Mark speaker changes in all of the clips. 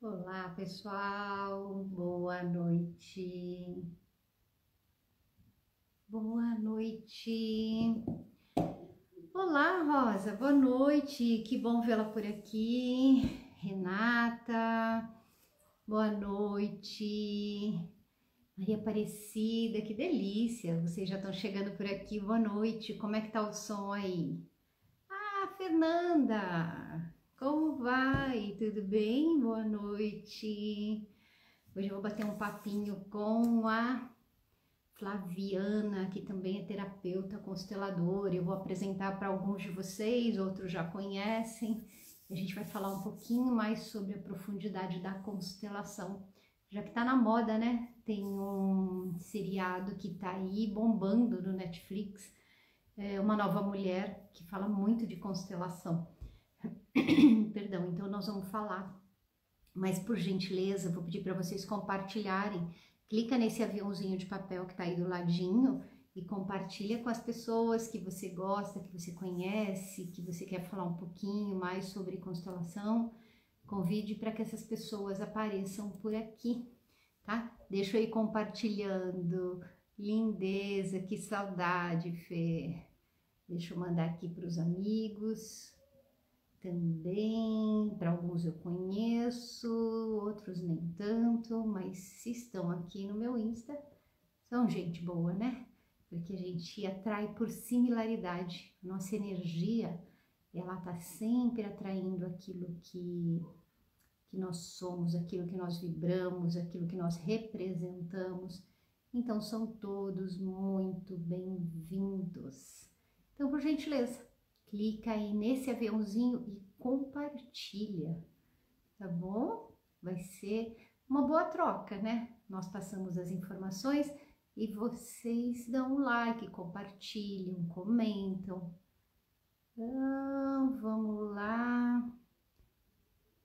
Speaker 1: Olá, pessoal. Boa noite. Boa noite. Olá, Rosa. Boa noite. Que bom vê-la por aqui. Renata. Boa noite. Maria Aparecida, que delícia. Vocês já estão chegando por aqui. Boa noite. Como é que tá o som aí? Ah, Fernanda. Como vai? Tudo bem? Boa noite. Hoje eu vou bater um papinho com a Flaviana, que também é terapeuta consteladora. Eu vou apresentar para alguns de vocês, outros já conhecem. A gente vai falar um pouquinho mais sobre a profundidade da constelação, já que tá na moda, né? Tem um seriado que tá aí bombando no Netflix, Uma Nova Mulher, que fala muito de constelação. Perdão, então nós vamos falar. Mas por gentileza, vou pedir para vocês compartilharem. Clica nesse aviãozinho de papel que está aí do ladinho e compartilha com as pessoas que você gosta, que você conhece, que você quer falar um pouquinho mais sobre constelação. Convide para que essas pessoas apareçam por aqui, tá? Deixa eu ir compartilhando. Lindeza, que saudade, Fê. Deixa eu mandar aqui para os amigos. Também, para alguns eu conheço, outros nem tanto, mas se estão aqui no meu Insta, são gente boa, né? Porque a gente atrai por similaridade. Nossa energia, ela tá sempre atraindo aquilo que nós somos, aquilo que nós vibramos, aquilo que nós representamos. Então, são todos muito bem-vindos. Então, por gentileza, clica aí nesse aviãozinho e compartilha, tá bom? Vai ser uma boa troca, né? Nós passamos as informações e vocês dão um like, compartilham, comentam. Então, vamos lá.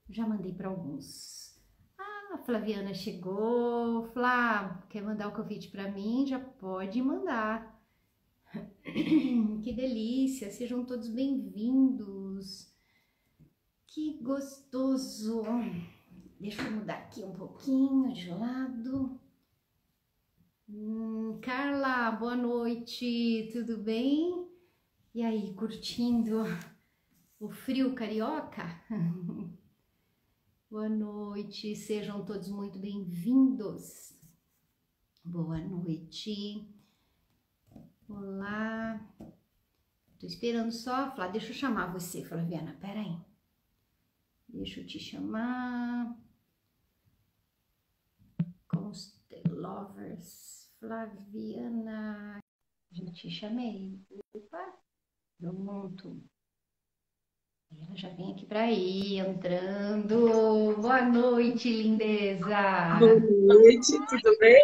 Speaker 1: Já mandei para alguns. Ah, a Flaviana chegou. Flá, quer mandar o convite para mim? Já pode mandar. Que delícia, sejam todos bem-vindos. Que gostoso. Deixa eu mudar aqui um pouquinho de lado. Carla, boa noite, tudo bem? E aí, curtindo o frio carioca? Boa noite, sejam todos muito bem-vindos. Boa noite. Olá. Tô esperando só, Flá, deixa eu chamar você, Flaviana, peraí. Deixa eu te chamar. Constelovers, Flaviana. Já te chamei. Opa, pronto. Ela já vem aqui para aí, entrando. Boa noite,
Speaker 2: Boa
Speaker 1: lindeza.
Speaker 2: noite, tudo bem?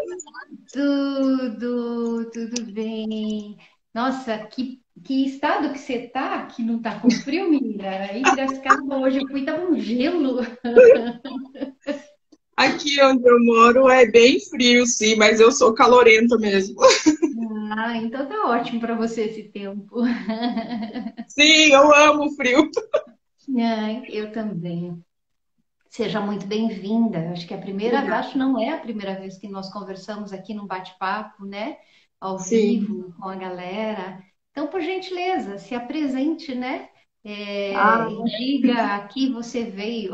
Speaker 1: Tudo bem. Nossa, que estado que você tá? Que não tá com frio, menina? Em Piracicaba hoje eu fui, tava um gelo.
Speaker 2: Aqui onde eu moro é bem frio, sim, mas eu sou calorenta mesmo.
Speaker 1: Ah, então tá ótimo para você esse tempo.
Speaker 2: Sim, eu amo frio.
Speaker 1: Ai, eu também. Seja muito bem-vinda. Acho que
Speaker 2: Obrigada.
Speaker 1: acho não é a primeira vez que nós conversamos aqui num bate-papo, né? Ao
Speaker 2: Sim.
Speaker 1: vivo com a galera. Então, por gentileza, se apresente, né?
Speaker 2: Ah,
Speaker 1: Diga a que você veio.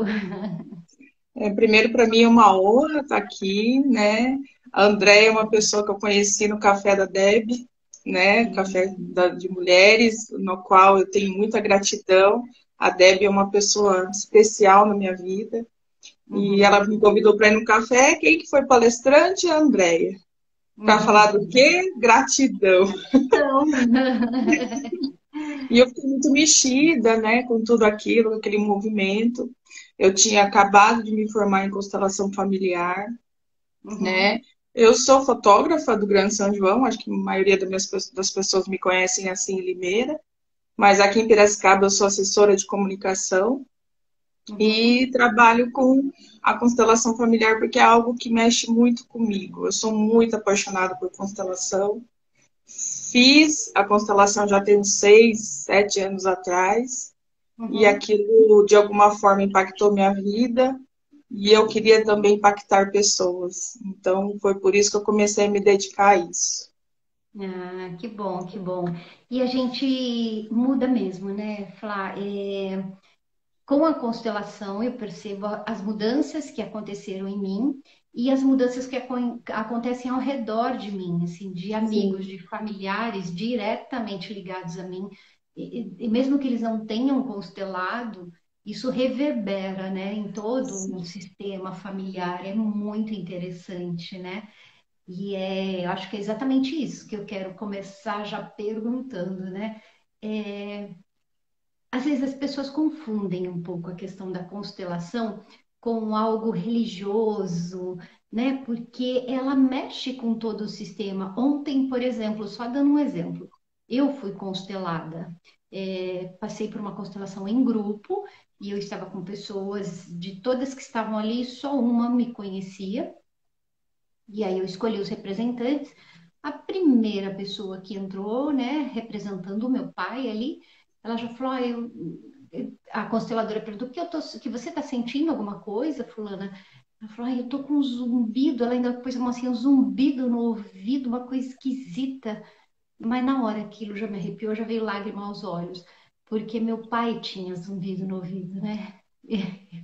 Speaker 2: primeiro, para mim é uma honra estar aqui, né? A Andréia é uma pessoa que eu conheci no Café da Deb, né? De mulheres, no qual eu tenho muita gratidão. A Deb é uma pessoa especial na minha vida. E ela
Speaker 1: Uhum,
Speaker 2: me convidou para ir no café. Quem que foi palestrante? A Andréia. Para falar do
Speaker 1: uhum.
Speaker 2: quê? Gratidão.
Speaker 1: Então,
Speaker 2: E eu fiquei muito mexida, né, com tudo aquilo, com aquele movimento. Eu tinha acabado de me formar em constelação familiar,
Speaker 1: uhum,
Speaker 2: né? Eu sou fotógrafa do Grande São João, acho que a maioria das pessoas me conhecem assim em Limeira, mas aqui em Piracicaba eu sou assessora de comunicação
Speaker 1: uhum,
Speaker 2: e trabalho com a constelação familiar porque é algo que mexe muito comigo. Eu sou muito apaixonada por constelação. Fiz a constelação já tem uns 6, 7 anos atrás, e
Speaker 1: uhum,
Speaker 2: aquilo de alguma forma impactou minha vida. e eu queria também impactar pessoas. Então, foi por isso que eu comecei a me dedicar a isso.
Speaker 1: Ah, que bom, que bom. E a gente muda mesmo, né, Flá? Com a constelação, eu percebo as mudanças que aconteceram em mim e as mudanças que acontecem ao redor de mim, assim, de amigos,
Speaker 2: Sim,
Speaker 1: de familiares diretamente ligados a mim. E mesmo que eles não tenham constelado, isso reverbera, né, em todo o
Speaker 2: sim.
Speaker 1: sistema familiar. É muito interessante, né? Eu acho que é exatamente isso que eu quero começar já perguntando, né? É, Às vezes as pessoas confundem um pouco a questão da constelação com algo religioso, né? Porque ela mexe com todo o sistema. Ontem, por exemplo, só dando um exemplo, eu fui constelada. Passei por uma constelação em grupo e eu estava com pessoas de todas que estavam ali, só uma me conhecia. E aí eu escolhi os representantes. A primeira pessoa que entrou, né, representando o meu pai ali, ela já falou, a consteladora perguntou, que você está sentindo alguma coisa, fulana? Ela falou, eu tô com um zumbido, ela ainda pôs assim, um zumbido no ouvido, uma coisa esquisita. Mas na hora aquilo já me arrepiou, já veio lágrima aos olhos, porque meu pai tinha zumbido no ouvido, né? Eu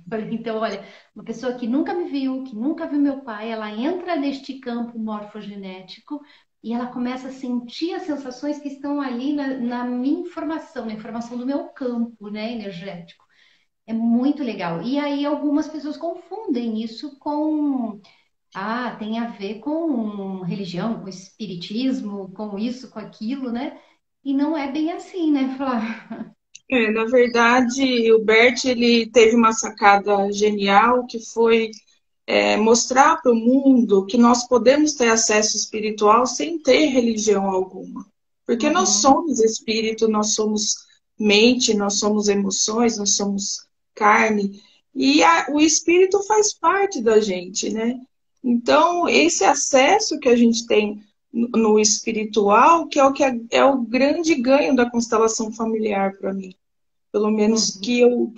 Speaker 1: falei, então, olha, uma pessoa que nunca me viu, que nunca viu meu pai, ela entra neste campo morfogenético e ela começa a sentir as sensações que estão ali na minha informação, na informação do meu campo, né, energético. É muito legal. E aí algumas pessoas confundem isso com tem a ver com religião, com espiritismo, com isso, com aquilo, né? E não é bem assim, né, Flávia?
Speaker 2: Na verdade, o Bert ele teve uma sacada genial que foi mostrar para o mundo que nós podemos ter acesso espiritual sem ter religião alguma. Porque nós
Speaker 1: Uhum,
Speaker 2: somos espírito, nós somos mente, nós somos emoções, nós somos carne. E o espírito faz parte da gente, né? Então, esse acesso que a gente tem no espiritual, que é é o grande ganho da constelação familiar para mim. Pelo menos
Speaker 1: uhum.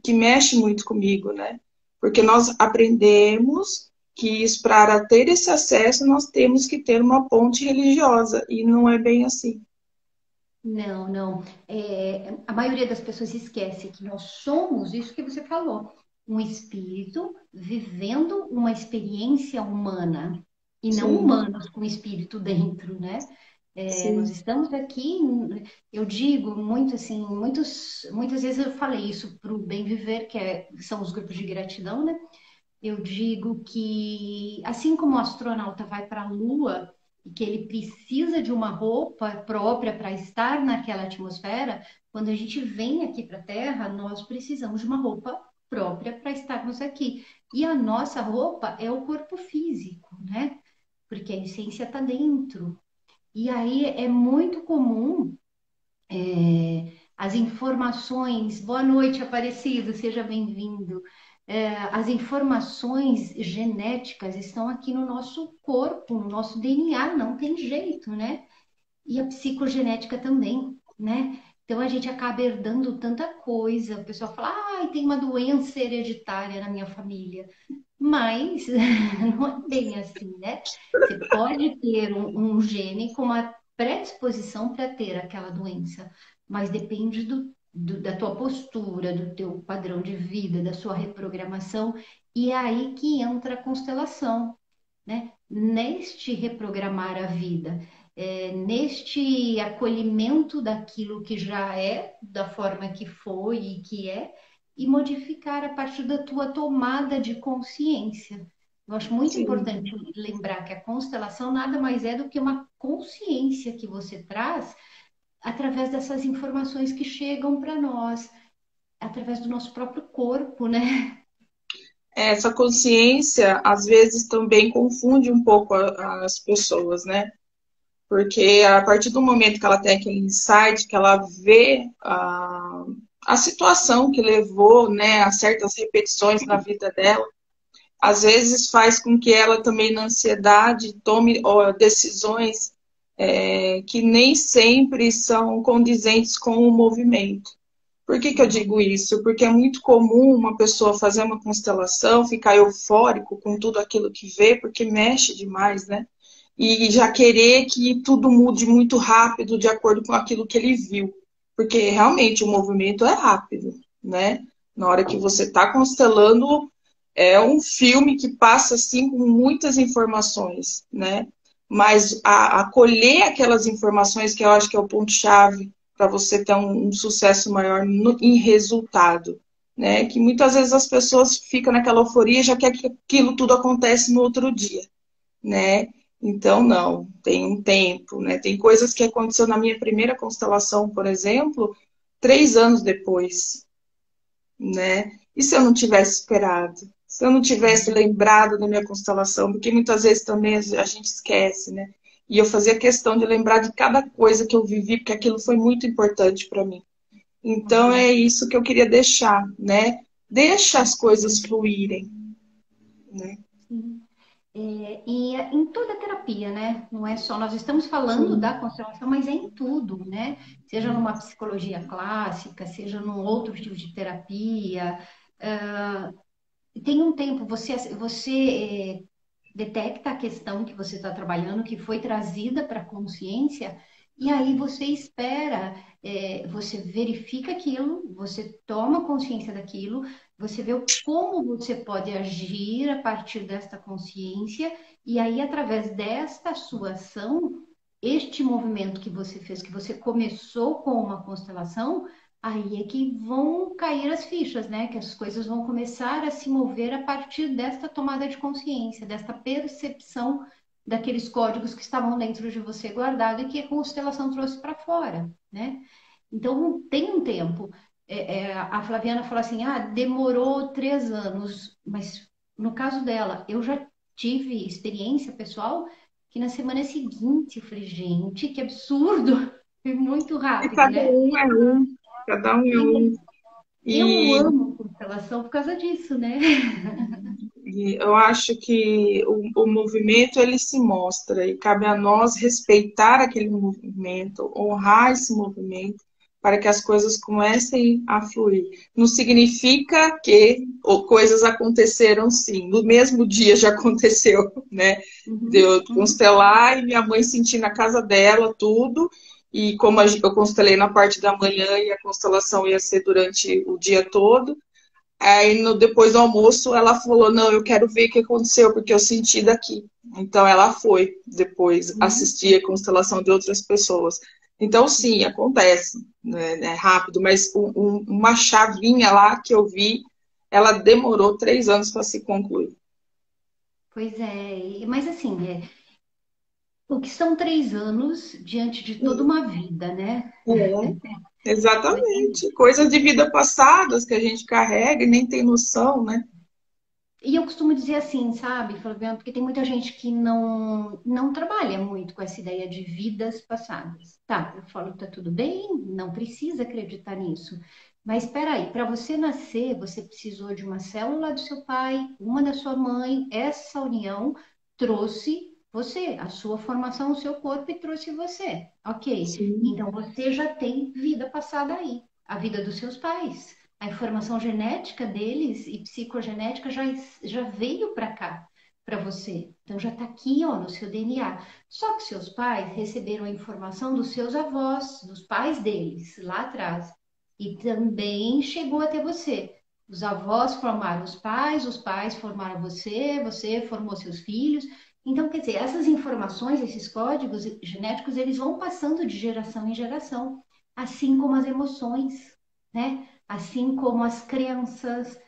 Speaker 2: que mexe muito comigo, né? Porque nós aprendemos que para ter esse acesso nós temos que ter uma ponte religiosa e não é bem assim.
Speaker 1: Não, não. A maioria das pessoas esquece que nós somos isso que você falou, um espírito vivendo uma experiência humana e não
Speaker 2: Sim,
Speaker 1: humanos com espírito dentro, né? Nós
Speaker 2: sim,
Speaker 1: estamos aqui, eu digo muito assim, muitas vezes eu falei isso para o Bem Viver, são os grupos de gratidão, né? Eu digo que, assim como o astronauta vai para a Lua e que ele precisa de uma roupa própria para estar naquela atmosfera, quando a gente vem aqui para a Terra, nós precisamos de uma roupa própria para estarmos aqui. E a nossa roupa é o corpo físico, né? Porque a essência está dentro. E aí é muito comum as informações. Boa noite, Aparecido, seja bem-vindo. As informações genéticas estão aqui no nosso corpo, no nosso DNA, não tem jeito, né? E a psicogenética também, né? Então a gente acaba herdando tanta coisa. O pessoal fala, tem uma doença hereditária na minha família. Mas não é bem assim, né? Você pode ter um gene com uma predisposição para ter aquela doença, mas depende da tua postura, do teu padrão de vida, da sua reprogramação, e é aí que entra a constelação, né? Neste reprogramar a vida, neste acolhimento daquilo que já é, da forma que foi e que é, e modificar a partir da tua tomada de consciência. Eu acho muito
Speaker 2: sim.
Speaker 1: importante lembrar que a constelação nada mais é do que uma consciência que você traz através dessas informações que chegam para nós, através do nosso próprio corpo, né?
Speaker 2: Essa consciência às vezes também confunde um pouco as pessoas, né? Porque a partir do momento que ela tem aquele insight, que ela vê a situação que levou, né, a certas repetições na vida dela, às vezes faz com que ela também na ansiedade tome decisões que nem sempre são condizentes com o movimento. Por que que eu digo isso? Porque é muito comum uma pessoa fazer uma constelação, ficar eufórico com tudo aquilo que vê, porque mexe demais, né? E já querer que tudo mude muito rápido de acordo com aquilo que ele viu. Porque realmente o movimento é rápido, né? Na hora que você está constelando, é um filme que passa assim com muitas informações, né? Mas acolher aquelas informações, que eu acho que é o ponto-chave para você ter um sucesso maior em resultado, né? Que muitas vezes as pessoas ficam naquela euforia e já quer que aquilo tudo acontece no outro dia, né? Então, não, tem um tempo, né? Tem coisas que aconteceu na minha primeira constelação, por exemplo, 3 anos depois, né? E se eu não tivesse esperado? Se eu não tivesse lembrado da minha constelação? Porque muitas vezes também a gente esquece, né? E eu fazia questão de lembrar de cada coisa que eu vivi, porque aquilo foi muito importante para mim. Então é isso que eu queria deixar, né? Deixa as coisas fluírem, né?
Speaker 1: Sim. E em toda a terapia, né? Não é só, nós estamos falando
Speaker 2: Sim.
Speaker 1: da constelação, mas é em tudo, né? Seja numa psicologia clássica, seja num outro tipo de terapia. Tem um tempo, você detecta a questão que você está trabalhando, que foi trazida para a consciência, e aí você espera, você verifica aquilo, você toma consciência daquilo, você vê como você pode agir a partir desta consciência, e aí, através desta sua ação, este movimento que você fez, que você começou com uma constelação, aí é que vão cair as fichas, né? Que as coisas vão começar a se mover a partir desta tomada de consciência, desta percepção daqueles códigos que estavam dentro de você guardado e que a constelação trouxe para fora, né? Então, tem um tempo. A Flaviana falou assim: ah, demorou 3 anos, mas no caso dela, eu já tive experiência pessoal que na semana seguinte eu falei, gente, que absurdo! Foi muito
Speaker 2: E
Speaker 1: rápido,
Speaker 2: cada
Speaker 1: né?
Speaker 2: um é um, cada um é
Speaker 1: E
Speaker 2: um.
Speaker 1: eu
Speaker 2: E,
Speaker 1: amo constelação por causa disso, né?
Speaker 2: e eu acho que o movimento ele se mostra e cabe a nós respeitar aquele movimento, honrar esse movimento para que as coisas comecem a fluir. Não significa que coisas aconteceram sim. No mesmo dia já aconteceu, né? De
Speaker 1: Uhum,
Speaker 2: eu
Speaker 1: uhum,
Speaker 2: constelar e minha mãe sentir na casa dela tudo. E como eu constelei na parte da manhã e a constelação ia ser durante o dia todo, aí depois do almoço ela falou, não, eu quero ver o que aconteceu, porque eu senti daqui. Então ela foi depois
Speaker 1: uhum.
Speaker 2: assistir a constelação de outras pessoas. Então sim, acontece, né, é rápido, mas uma chavinha lá que eu vi, ela demorou 3 anos para se concluir.
Speaker 1: Pois é, mas assim, o que são 3 anos diante de toda uma vida, né? Mas,
Speaker 2: Exatamente. Coisas de vida passadas que a gente carrega e nem tem noção, né?
Speaker 1: e eu costumo dizer assim, sabe, Flaviana, porque tem muita gente que não trabalha muito com essa ideia de vidas passadas. Tá, eu falo, tá tudo bem, não precisa acreditar nisso. Mas espera aí, para você nascer, você precisou de uma célula do seu pai, uma da sua mãe, essa união trouxe você, a sua formação, o seu corpo e trouxe você. Ok,
Speaker 2: Sim,
Speaker 1: então você já tem vida passada aí, a vida dos seus pais. A informação genética deles e psicogenética já veio para cá, para você. Então já está aqui, ó, no seu DNA. Só que seus pais receberam a informação dos seus avós, dos pais deles, lá atrás. E também chegou até você. Os avós formaram os pais formaram você, você formou seus filhos. Então, quer dizer, essas informações, esses códigos genéticos, eles vão passando de geração em geração, assim como as emoções, né? Assim como as crenças,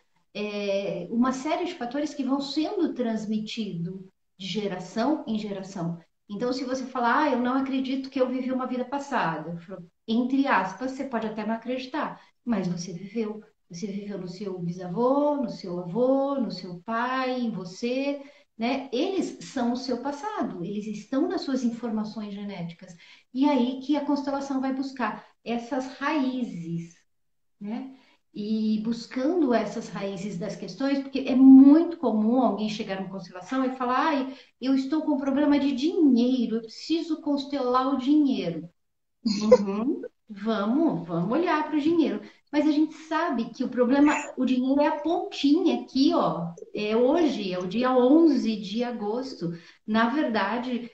Speaker 1: uma série de fatores que vão sendo transmitidos de geração em geração. Então, se você falar, ah, eu não acredito que eu vivi uma vida passada, entre aspas, você pode até não acreditar, mas você viveu. Você viveu no seu bisavô, no seu avô, no seu pai, em você, né? Eles são o seu passado, eles estão nas suas informações genéticas. E aí que a constelação vai buscar essas raízes, né? E buscando essas raízes das questões, porque é muito comum alguém chegar numa constelação e falar: ai, eu estou com problema de dinheiro, eu preciso constelar o dinheiro. Uhum. Vamos olhar para o dinheiro. Mas a gente sabe que o problema, o dinheiro é a pontinha aqui, ó. É hoje, é o dia 11 de agosto. Na verdade,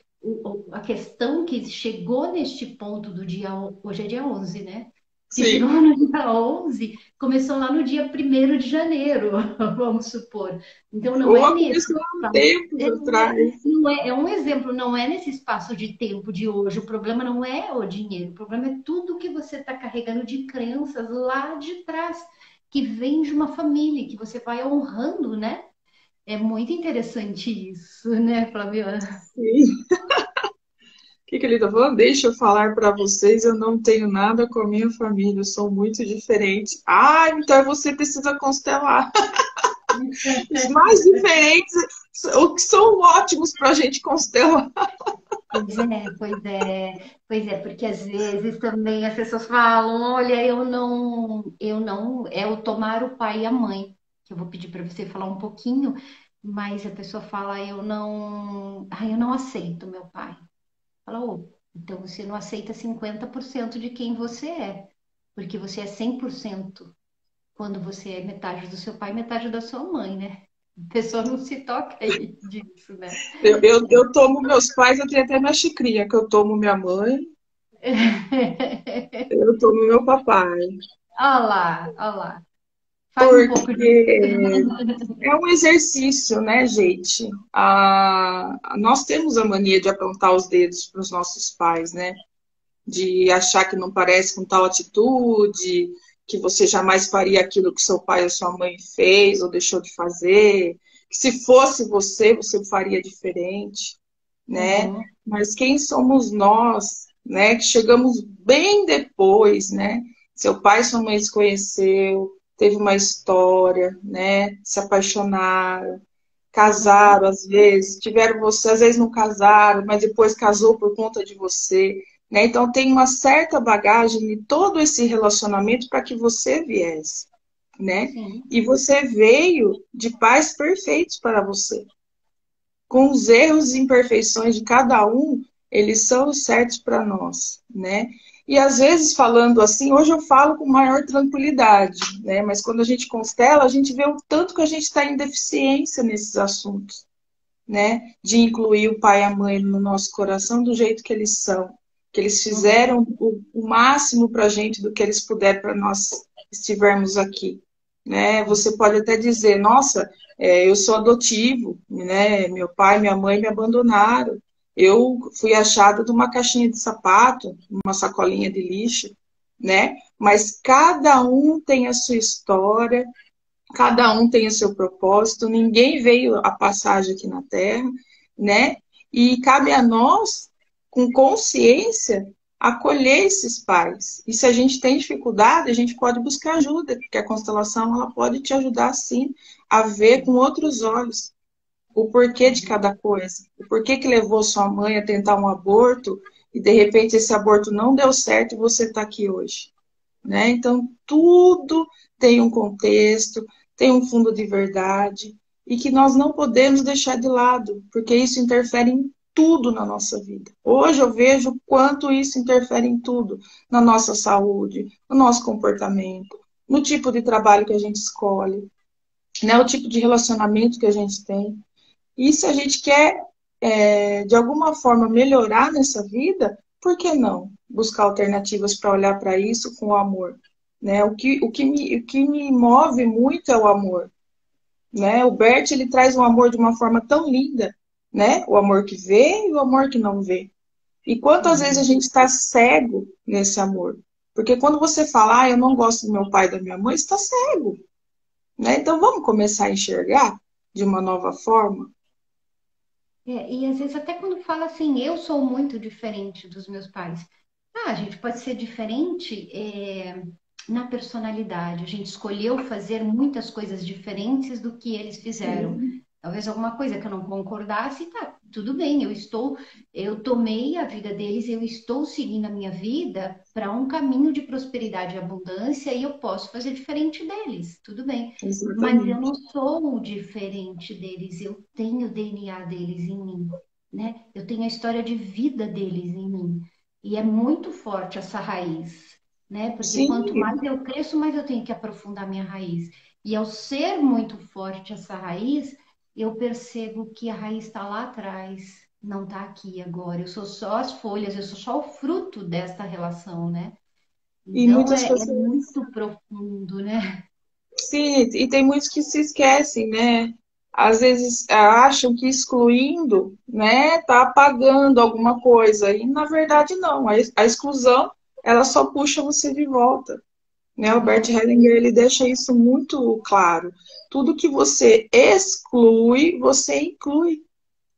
Speaker 1: a questão que chegou neste ponto do dia, hoje é dia 11, né? Que chegou
Speaker 2: Sim.
Speaker 1: no dia 11, começou lá no dia 1º de janeiro, vamos supor. Então, não é
Speaker 2: Ou
Speaker 1: nesse
Speaker 2: começou há
Speaker 1: espaço.
Speaker 2: tempos atrás.
Speaker 1: Não é, é um exemplo, não é nesse espaço de tempo de hoje. O problema não é o dinheiro, o problema é tudo que você está carregando de crenças lá de trás, que vem de uma família, que você vai honrando, né? É muito interessante isso, né, Flaviana?
Speaker 2: Sim. Que ele está falando? Deixa eu falar para vocês, eu não tenho nada com a minha família, eu sou muito diferente. Ah, então você precisa constelar. Os mais diferentes, o que são ótimos para a gente constelar.
Speaker 1: Porque às vezes também as pessoas falam, olha, é o tomar o pai e a mãe, que eu vou pedir para você falar um pouquinho, mas a pessoa fala, eu não aceito meu pai. Fala, ô, então você não aceita 50% de quem você é, porque você é 100% quando você é metade do seu pai, metade da sua mãe, né? A pessoa não se toca aí disso, né?
Speaker 2: Eu tomo meus pais, eu tenho até minha xicrinha, que eu tomo minha mãe, eu tomo meu papai.
Speaker 1: Olha lá. Fale um pouco disso.
Speaker 2: Porque é um exercício, né, gente? Nós temos a mania de apontar os dedos para os nossos pais, né? De achar que não parece com tal atitude, que você jamais faria aquilo que seu pai ou sua mãe fez ou deixou de fazer, que se fosse você, você faria diferente, né?
Speaker 1: Uhum.
Speaker 2: Mas quem somos nós, né? Que chegamos bem depois, né? Seu pai e sua mãe se conheceu, teve uma história, né? Se apaixonaram,
Speaker 1: Uhum.
Speaker 2: casaram às vezes, tiveram você, às vezes não casaram, mas depois casou por conta de você, né? Então tem uma certa bagagem de todo esse relacionamento para que você viesse, né?
Speaker 1: Sim.
Speaker 2: E você veio de pais perfeitos para você. Com os erros e imperfeições de cada um, eles são os certos para nós, né? E às vezes falando assim, hoje eu falo com maior tranquilidade, né? Mas quando a gente constela, a gente vê o tanto que a gente está em deficiência nesses assuntos, né? De incluir o pai e a mãe no nosso coração do jeito que eles são, que eles
Speaker 1: Uhum.
Speaker 2: fizeram o máximo para a gente do que eles puderam para nós estivermos aqui, né? Você pode até dizer, nossa, eu sou adotivo, né? Meu pai e minha mãe me abandonaram. Eu fui achada de uma caixinha de sapato, uma sacolinha de lixo, né? Mas cada um tem a sua história, cada um tem o seu propósito, ninguém veio a passagem aqui na Terra, né? E cabe a nós, com consciência, acolher esses pais. E se a gente tem dificuldade, a gente pode buscar ajuda, porque a constelação ela pode te ajudar sim a ver com outros olhos o porquê de
Speaker 1: Uhum.
Speaker 2: cada coisa, o porquê que levou sua mãe a tentar um aborto e de repente esse aborto não deu certo e você está aqui hoje, né? Então, tudo tem um contexto, tem um fundo de verdade e que nós não podemos deixar de lado, porque isso interfere em tudo na nossa vida. Hoje eu vejo o quanto isso interfere em tudo, na nossa saúde, no nosso comportamento, no tipo de trabalho que a gente escolhe, né? O tipo de relacionamento que a gente tem. E se a gente quer, de alguma forma, melhorar nessa vida, por que não buscar alternativas para olhar para isso com amor? Né? O que me move muito é o amor. Né? O Bert ele traz o amor de uma forma tão linda, né? O amor que vê e o amor que não vê. E quantas vezes a
Speaker 1: Uhum.
Speaker 2: gente está cego nesse amor? Porque quando você fala, eu não gosto do meu pai e da minha mãe, está cego. Né? Então vamos começar a enxergar de uma nova forma.
Speaker 1: E às vezes até quando fala assim, eu sou muito diferente dos meus pais. Ah, a gente pode ser diferente na personalidade. A gente escolheu fazer muitas coisas diferentes do que eles fizeram.
Speaker 2: Sim,
Speaker 1: Talvez alguma coisa que eu não concordasse, tá, tudo bem, eu tomei a vida deles, eu estou seguindo a minha vida para um caminho de prosperidade e abundância e eu posso fazer diferente deles, tudo bem. Mas eu
Speaker 2: exatamente.
Speaker 1: não sou diferente deles, eu tenho o DNA deles em mim, né? Eu tenho a história de vida deles em mim. E é muito forte essa raiz. né? Porque quanto
Speaker 2: Sim,
Speaker 1: mais eu cresço, mais eu tenho que aprofundar minha raiz. E ao ser muito forte essa raiz, eu percebo que a raiz está lá atrás, não está aqui agora. Eu sou só as folhas, eu sou só o fruto desta relação, né?
Speaker 2: e
Speaker 1: Então
Speaker 2: muitas
Speaker 1: é
Speaker 2: pessoas,
Speaker 1: muito profundo, né?
Speaker 2: sim, e tem muitos que se esquecem, né? Às vezes acham que excluindo, né, tá apagando alguma coisa, e na verdade não. A exclusão, ela só puxa você de volta, né? O Bert
Speaker 1: É,
Speaker 2: Hellinger, ele deixa isso muito claro. Tudo que você exclui, você inclui.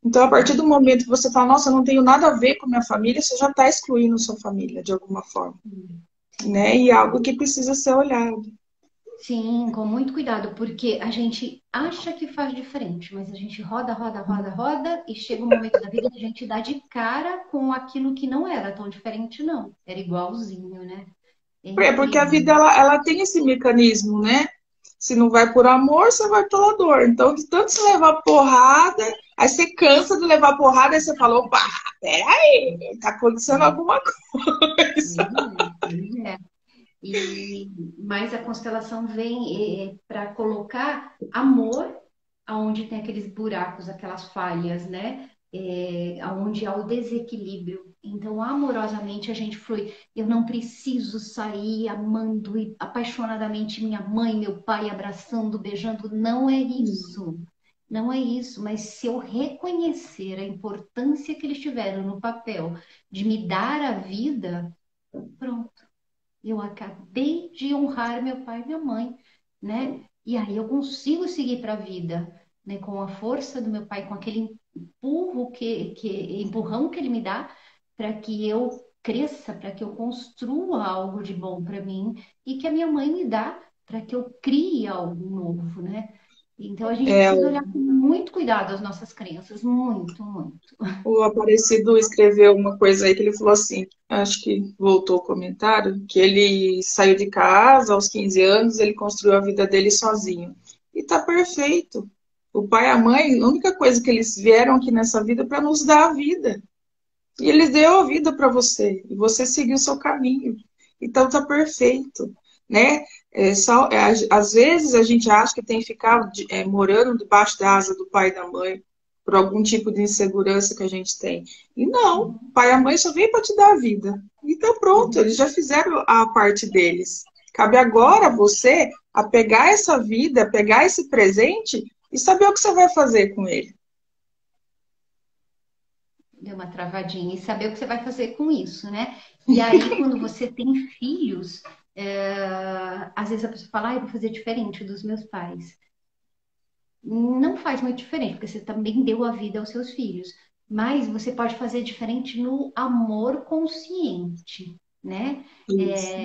Speaker 2: Então, a partir do
Speaker 1: sim,
Speaker 2: momento que você fala, nossa, eu não tenho nada a ver com minha família, você já está excluindo sua família de alguma forma,
Speaker 1: sim, sim.
Speaker 2: né? E é algo que precisa ser olhado.
Speaker 1: Sim, com muito cuidado, porque a gente acha que faz diferente, mas a gente roda, roda, roda, roda, e chega um momento da vida que a gente dá de cara com aquilo que não era tão diferente, não. Era igualzinho, né? É
Speaker 2: Porque a vida,
Speaker 1: incrível.
Speaker 2: ela tem esse mecanismo, né? Se não vai por amor, você vai pela dor. Então, de tanto você levar porrada, aí você cansa de levar porrada, aí você fala, opa, peraí, tá acontecendo alguma coisa.
Speaker 1: Pois é. Mas a constelação vem para colocar amor aonde tem aqueles buracos, aquelas falhas, né? Aonde há o desequilíbrio. Então, amorosamente, a gente flui. Eu não preciso sair amando e apaixonadamente minha mãe, meu pai, abraçando, beijando. Não é isso. Não é isso. Mas se eu reconhecer a importância que eles tiveram no papel de me dar a vida, pronto. Eu acabei de honrar meu pai e minha mãe, né? E aí eu consigo seguir para a vida, né? Com a força do meu pai, com aquele empurrão que ele me dá para que eu cresça, para que eu construa algo de bom para mim e que a minha mãe me dá para que eu crie algo novo, né? Então a gente
Speaker 2: É,
Speaker 1: precisa olhar com muito cuidado as nossas crenças, muito, muito.
Speaker 2: o Aparecido escreveu uma coisa aí que ele falou assim, acho que voltou o comentário, que ele saiu de casa aos 15 anos, ele construiu a vida dele sozinho. E tá perfeito. O pai e a mãe, a única coisa que eles vieram aqui nessa vida é para nos dar a vida. E eles deu a vida para você, e você seguiu o seu caminho. Então tá perfeito, né? Às vezes a gente acha que tem que ficar morando debaixo da asa do pai e da mãe por algum tipo de insegurança que a gente tem. E não, o pai e a mãe só vêm para te dar a vida. Então pronto, eles já fizeram a parte deles. Cabe agora a você a pegar essa vida, pegar esse presente e saber o que você vai fazer com ele.
Speaker 1: Deu uma travadinha e saber o que você vai fazer com isso, né? E aí, quando você tem filhos, às vezes a pessoa fala, ah, eu vou fazer diferente dos meus pais. Não faz muito diferente, porque você também deu a vida aos seus filhos. Mas você pode fazer diferente no amor consciente, né?
Speaker 2: Isso.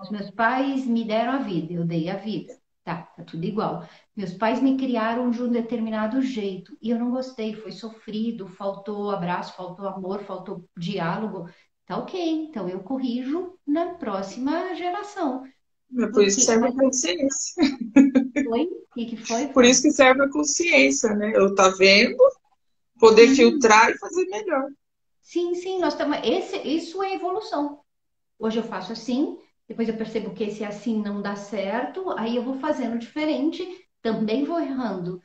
Speaker 1: Os meus pais me deram a vida, eu dei a vida. Tá tudo igual. Meus pais me criaram de um determinado jeito e eu não gostei, foi sofrido, faltou abraço, faltou amor, faltou diálogo. Tá ok, então eu corrijo na próxima geração.
Speaker 2: É por
Speaker 1: Por
Speaker 2: isso que
Speaker 1: quê?
Speaker 2: serve a
Speaker 1: Mas
Speaker 2: consciência.
Speaker 1: foi? O que foi,
Speaker 2: Por
Speaker 1: Fran?
Speaker 2: isso que serve a consciência, né? Eu tá vendo, poder
Speaker 1: Sim,
Speaker 2: filtrar e fazer melhor.
Speaker 1: sim, sim, nós estamos. Isso é evolução. Hoje eu faço assim, depois eu percebo que esse assim não dá certo, aí eu vou fazendo diferente, também vou errando,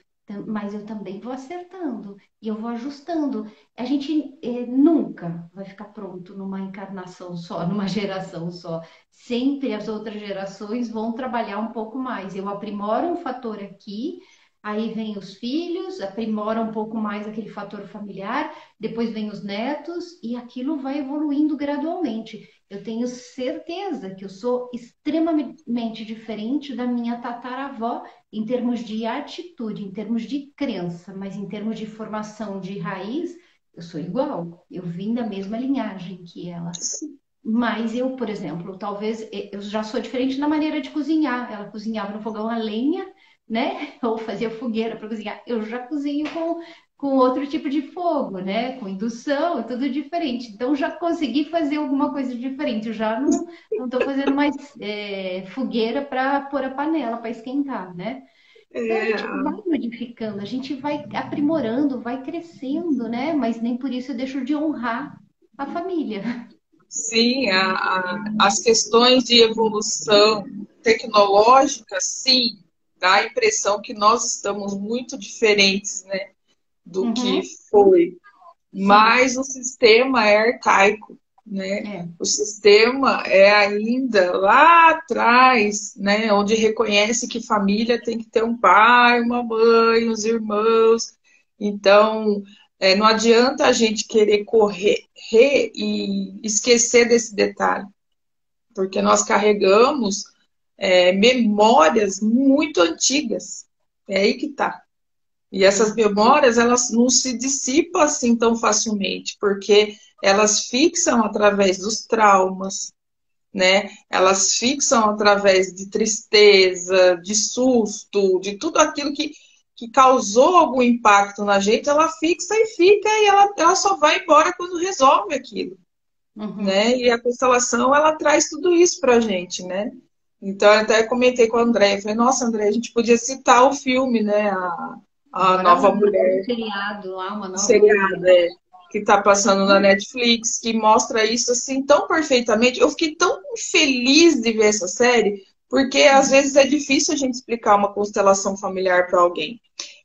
Speaker 1: mas eu também vou acertando e eu vou ajustando. A gente nunca vai ficar pronto numa encarnação só, numa geração só. Sempre as outras gerações vão trabalhar um pouco mais. Eu aprimoro um fator aqui. Aí vem os filhos, aprimora um pouco mais aquele fator familiar, depois vem os netos, e aquilo vai evoluindo gradualmente. Eu tenho certeza que eu sou extremamente diferente da minha tataravó em termos de atitude, em termos de crença, mas em termos de formação de raiz, eu sou igual. Eu vim da mesma linhagem que ela. Mas eu, por exemplo, talvez eu já sou diferente na maneira de cozinhar. Ela cozinhava no fogão a lenha, né? Ou fazia fogueira para cozinhar. Eu já cozinho com outro tipo de fogo, né? Com indução, é tudo diferente. Então já consegui fazer alguma coisa diferente. Eu já não estou fazendo mais fogueira para pôr a panela para esquentar, né? Então a
Speaker 2: É,
Speaker 1: gente vai modificando, a gente vai aprimorando, vai crescendo, né? Mas nem por isso eu deixo de honrar a família.
Speaker 2: Sim, as questões de evolução tecnológica, sim, dá a impressão que nós estamos muito diferentes, né, do que
Speaker 1: Uhum,
Speaker 2: foi.
Speaker 1: sim,
Speaker 2: Mas o sistema é arcaico, né?
Speaker 1: é.
Speaker 2: O sistema é ainda lá atrás, né? Onde reconhece que família tem que ter um pai, uma mãe, os irmãos. Então, não adianta a gente querer correr e esquecer desse detalhe, porque nós carregamos memórias muito antigas. É aí que tá. E essas
Speaker 1: Sim.
Speaker 2: memórias, elas não se dissipam assim tão facilmente, porque elas fixam através dos traumas, né? Elas fixam através de tristeza, de susto, de tudo aquilo que causou algum impacto na gente, ela fixa e fica, e ela só vai embora quando resolve aquilo,
Speaker 1: Uhum.
Speaker 2: né? E a constelação, ela traz tudo isso pra gente, né? Então, eu até comentei com a André, falei, nossa, André, a gente podia citar o filme, né? A
Speaker 1: Bora
Speaker 2: Nova
Speaker 1: lá,
Speaker 2: Mulher,
Speaker 1: um seriado lá, uma
Speaker 2: o
Speaker 1: nova mulher.
Speaker 2: seriado, que está passando na Netflix, que mostra isso assim tão perfeitamente. Eu fiquei tão feliz de ver essa série, porque às
Speaker 1: Uhum.
Speaker 2: vezes é difícil a gente explicar uma constelação familiar para alguém.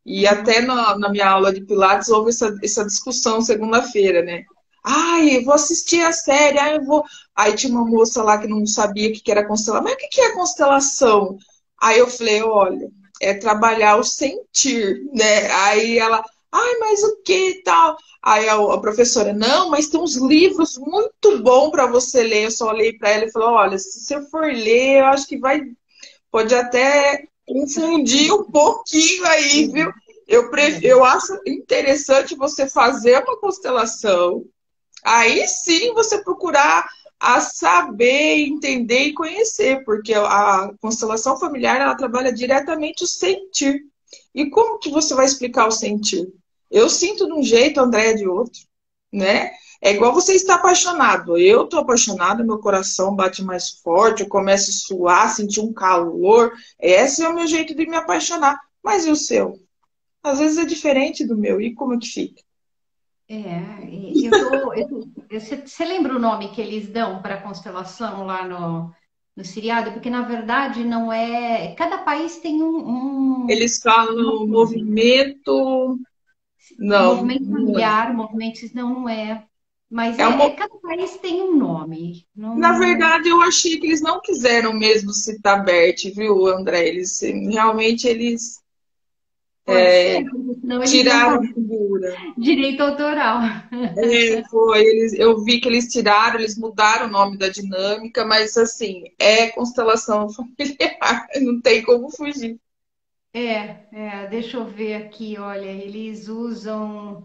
Speaker 2: E até
Speaker 1: Uhum.
Speaker 2: na minha aula de Pilates houve essa discussão segunda-feira, né? Ai, eu vou assistir a série, ai, eu vou. Aí tinha uma moça lá que não sabia o que era constelação. Mas o que é constelação? Aí eu falei, olha, é trabalhar o sentir, né? Aí ela, ai, mas o que tal? Aí a professora, não, mas tem uns livros muito bons para você ler. Eu só olhei para ela e falei, olha, se você for ler, eu acho que pode até confundir um pouquinho aí, viu? Eu acho interessante você fazer uma constelação, aí sim você procurar a saber, entender e conhecer, porque a constelação familiar ela trabalha diretamente o sentir. E como que você vai explicar o sentir? Eu sinto de um jeito, a André de outro, né? É igual você estar apaixonado. Eu estou apaixonada, meu coração bate mais forte, eu começo a suar, sentir um calor. Esse é o meu jeito de me apaixonar. Mas e o seu? Às vezes é diferente do meu. E como é que fica?
Speaker 1: Você lembra o nome que eles dão para a constelação lá no seriado? Porque na verdade não é. Cada país tem
Speaker 2: Eles
Speaker 1: uma
Speaker 2: falam
Speaker 1: coisa.
Speaker 2: movimento. Não,
Speaker 1: Movimento
Speaker 2: não é.
Speaker 1: familiar, movimentos não é. Mas
Speaker 2: É uma...
Speaker 1: cada país tem um nome.
Speaker 2: Na
Speaker 1: Não,
Speaker 2: verdade, eu achei que eles não quiseram mesmo citar Bert, viu, André? Eles realmente eles
Speaker 1: pode ser, porque senão eles iam
Speaker 2: tiraram
Speaker 1: pagar
Speaker 2: a figura.
Speaker 1: direito autoral.
Speaker 2: Eu vi que eles tiraram, eles mudaram o nome da dinâmica, mas assim, é constelação familiar, não tem como fugir.
Speaker 1: Deixa eu ver aqui, olha, eles usam.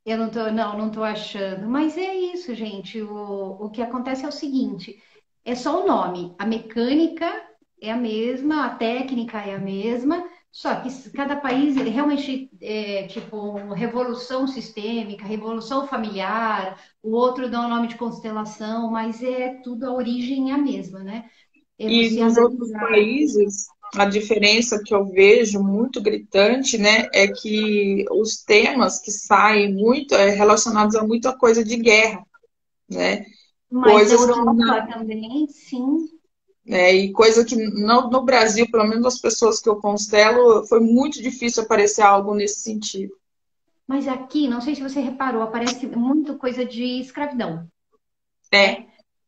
Speaker 1: Eu não tô achando. Mas é isso, gente. O que acontece é o seguinte: é só o nome. A mecânica é a mesma, a técnica é a mesma, só que cada país ele realmente é tipo revolução sistêmica, revolução familiar, o outro dá o nome de constelação, mas é tudo a origem é a mesma, né? É
Speaker 2: E
Speaker 1: você
Speaker 2: nos outros
Speaker 1: analisar.
Speaker 2: países, a diferença que eu vejo muito gritante, né, é que os temas que saem muito é relacionados a muita coisa de guerra, né?
Speaker 1: Mas
Speaker 2: Coisas que
Speaker 1: Europa
Speaker 2: não,
Speaker 1: também, sim.
Speaker 2: e coisa que não, no Brasil, pelo menos as pessoas que eu constelo, foi muito difícil aparecer algo nesse sentido.
Speaker 1: Mas aqui, não sei se você reparou, aparece muito coisa de escravidão,
Speaker 2: É,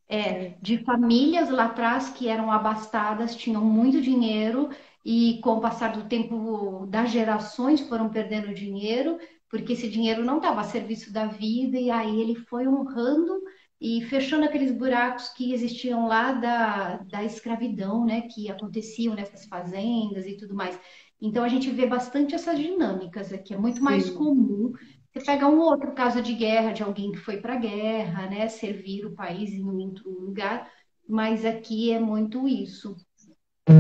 Speaker 1: né? De famílias lá atrás que eram abastadas, tinham muito dinheiro e com o passar do tempo, das gerações foram perdendo dinheiro, porque esse dinheiro não estava a serviço da vida e aí ele foi honrando e fechando aqueles buracos que existiam lá da escravidão, né, que aconteciam nessas fazendas e tudo mais. Então a gente vê bastante essas dinâmicas aqui, é muito mais
Speaker 2: sim.
Speaker 1: comum você pega um outro caso de guerra, de alguém que foi para a guerra, né? Servir o país em outro lugar, mas aqui é muito isso.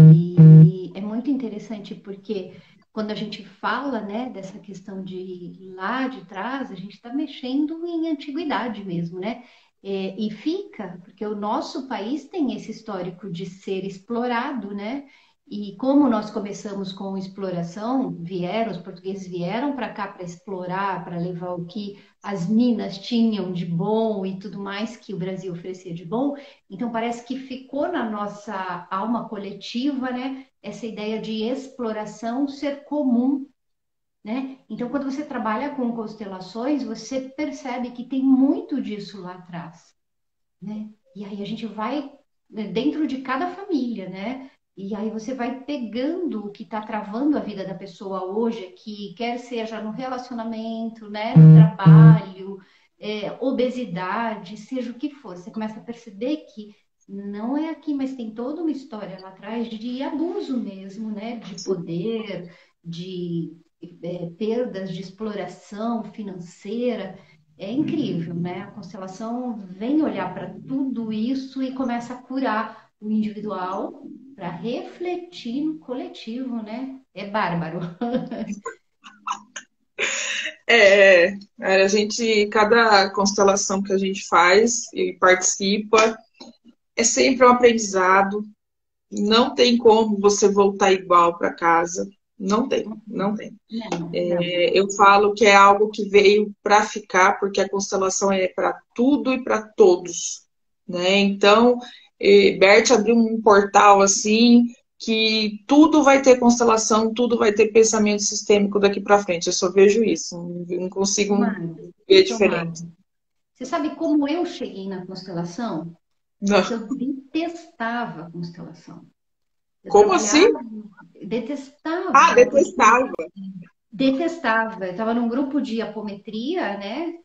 Speaker 1: E é muito interessante porque quando a gente fala, né, dessa questão de lá de trás, a gente está mexendo em antiguidade mesmo, né? E fica, porque o nosso país tem esse histórico de ser explorado, né? E como nós começamos com exploração, os portugueses vieram para cá para explorar, para levar o que as minas tinham de bom e tudo mais que o Brasil oferecia de bom. Então parece que ficou na nossa alma coletiva, né, essa ideia de exploração ser comum, né? Então quando você trabalha com constelações, você percebe que tem muito disso lá atrás, né? E aí a gente vai, né, dentro de cada família, né? E aí você vai pegando o que está travando a vida da pessoa hoje, que quer seja no relacionamento, né, no trabalho, obesidade, seja o que for. Você começa a perceber que não é aqui, mas tem toda uma história lá atrás de abuso mesmo, né? De poder, de perdas de exploração financeira. É incrível, né? A constelação vem olhar para tudo isso e começa a curar o individual para refletir no coletivo, né? É bárbaro.
Speaker 2: A gente, cada constelação que a gente faz e participa, é sempre um aprendizado. Não tem como você voltar igual para casa. Não tem, não tem.
Speaker 1: Não, não.
Speaker 2: Eu falo que é algo que veio para ficar, porque a constelação é para tudo e para todos, né? Então, Bert abriu um portal assim que tudo vai ter constelação, tudo vai ter pensamento sistêmico daqui para frente. Eu só vejo isso, não consigo
Speaker 1: Tomara,
Speaker 2: ver
Speaker 1: tomara.
Speaker 2: diferente.
Speaker 1: Você sabe como eu cheguei na constelação?
Speaker 2: Não.
Speaker 1: Porque eu detestava a constelação. Eu
Speaker 2: Como assim?
Speaker 1: trabalhava,
Speaker 2: Ah,
Speaker 1: detestava, porque
Speaker 2: detestava.
Speaker 1: detestava. Eu estava num grupo de apometria, né?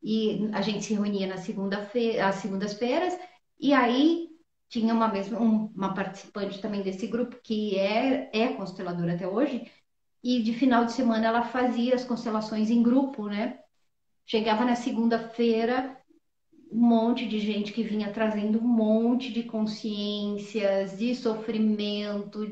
Speaker 1: E a gente se reunia na segunda-feira, às segundas-feiras, e aí tinha uma participante também desse grupo que é consteladora até hoje, e de final de semana ela fazia as constelações em grupo, né? Chegava na segunda-feira, um monte de gente que vinha trazendo um monte de consciências, de sofrimento,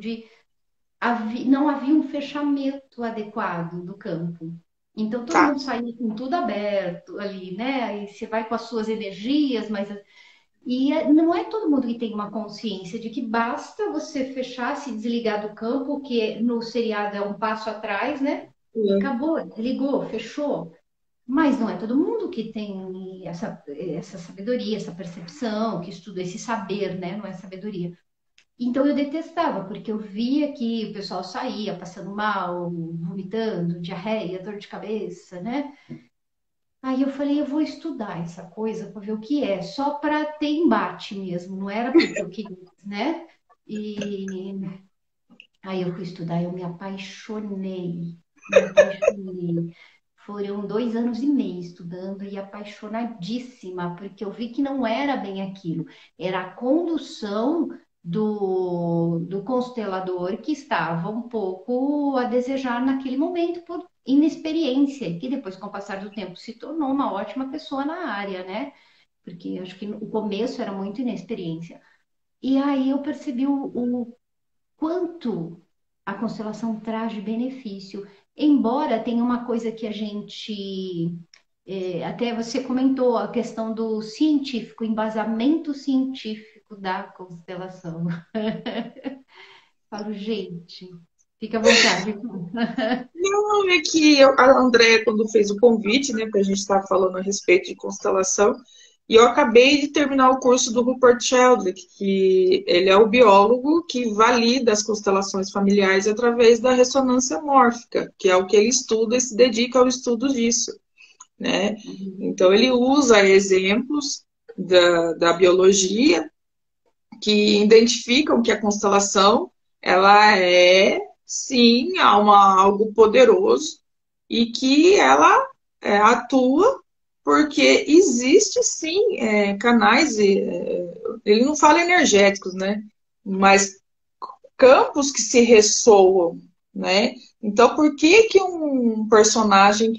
Speaker 1: não havia um fechamento adequado do campo. Então todo
Speaker 2: Tá.
Speaker 1: mundo saía com tudo aberto ali, né? Aí você vai com as suas energias, mas não é todo mundo que tem uma consciência de que basta você fechar, se desligar do campo, que no seriado é um passo atrás, né? E acabou, ligou, fechou. Mas não é todo mundo que tem essa sabedoria, essa percepção, que estuda esse saber, né? Não é sabedoria. Então eu detestava, porque eu via que o pessoal saía passando mal, vomitando, diarreia, dor de cabeça, né? Aí eu falei, eu vou estudar essa coisa para ver o que é, só para ter embate mesmo, não era porque eu queria, né? E aí eu fui estudar, eu me apaixonei, me apaixonei. Foram 2 anos e meio estudando e apaixonadíssima, porque eu vi que não era bem aquilo. Era a condução do constelador que estava um pouco a desejar naquele momento por inexperiência, e que depois, com o passar do tempo, se tornou uma ótima pessoa na área, né? Porque acho que o começo era muito inexperiência. E aí eu percebi o quanto a constelação traz de benefício. Embora tenha uma coisa que a gente, até você comentou, a questão do científico, embasamento científico da constelação. Falo, gente, fica à vontade.
Speaker 2: Não, é que a Andrea, quando fez o convite, né, para a gente estar falando a respeito de constelação, e eu acabei de terminar o curso do Rupert Sheldrake, que ele é o biólogo que valida as constelações familiares através da ressonância mórfica, que é o que ele estuda e se dedica ao estudo disso, né? Então ele usa exemplos da biologia que identificam que a constelação ela é sim algo poderoso e que ela atua porque existe sim canais, ele não fala energéticos, né? Mas campos que se ressoam, né? Então, por que que um personagem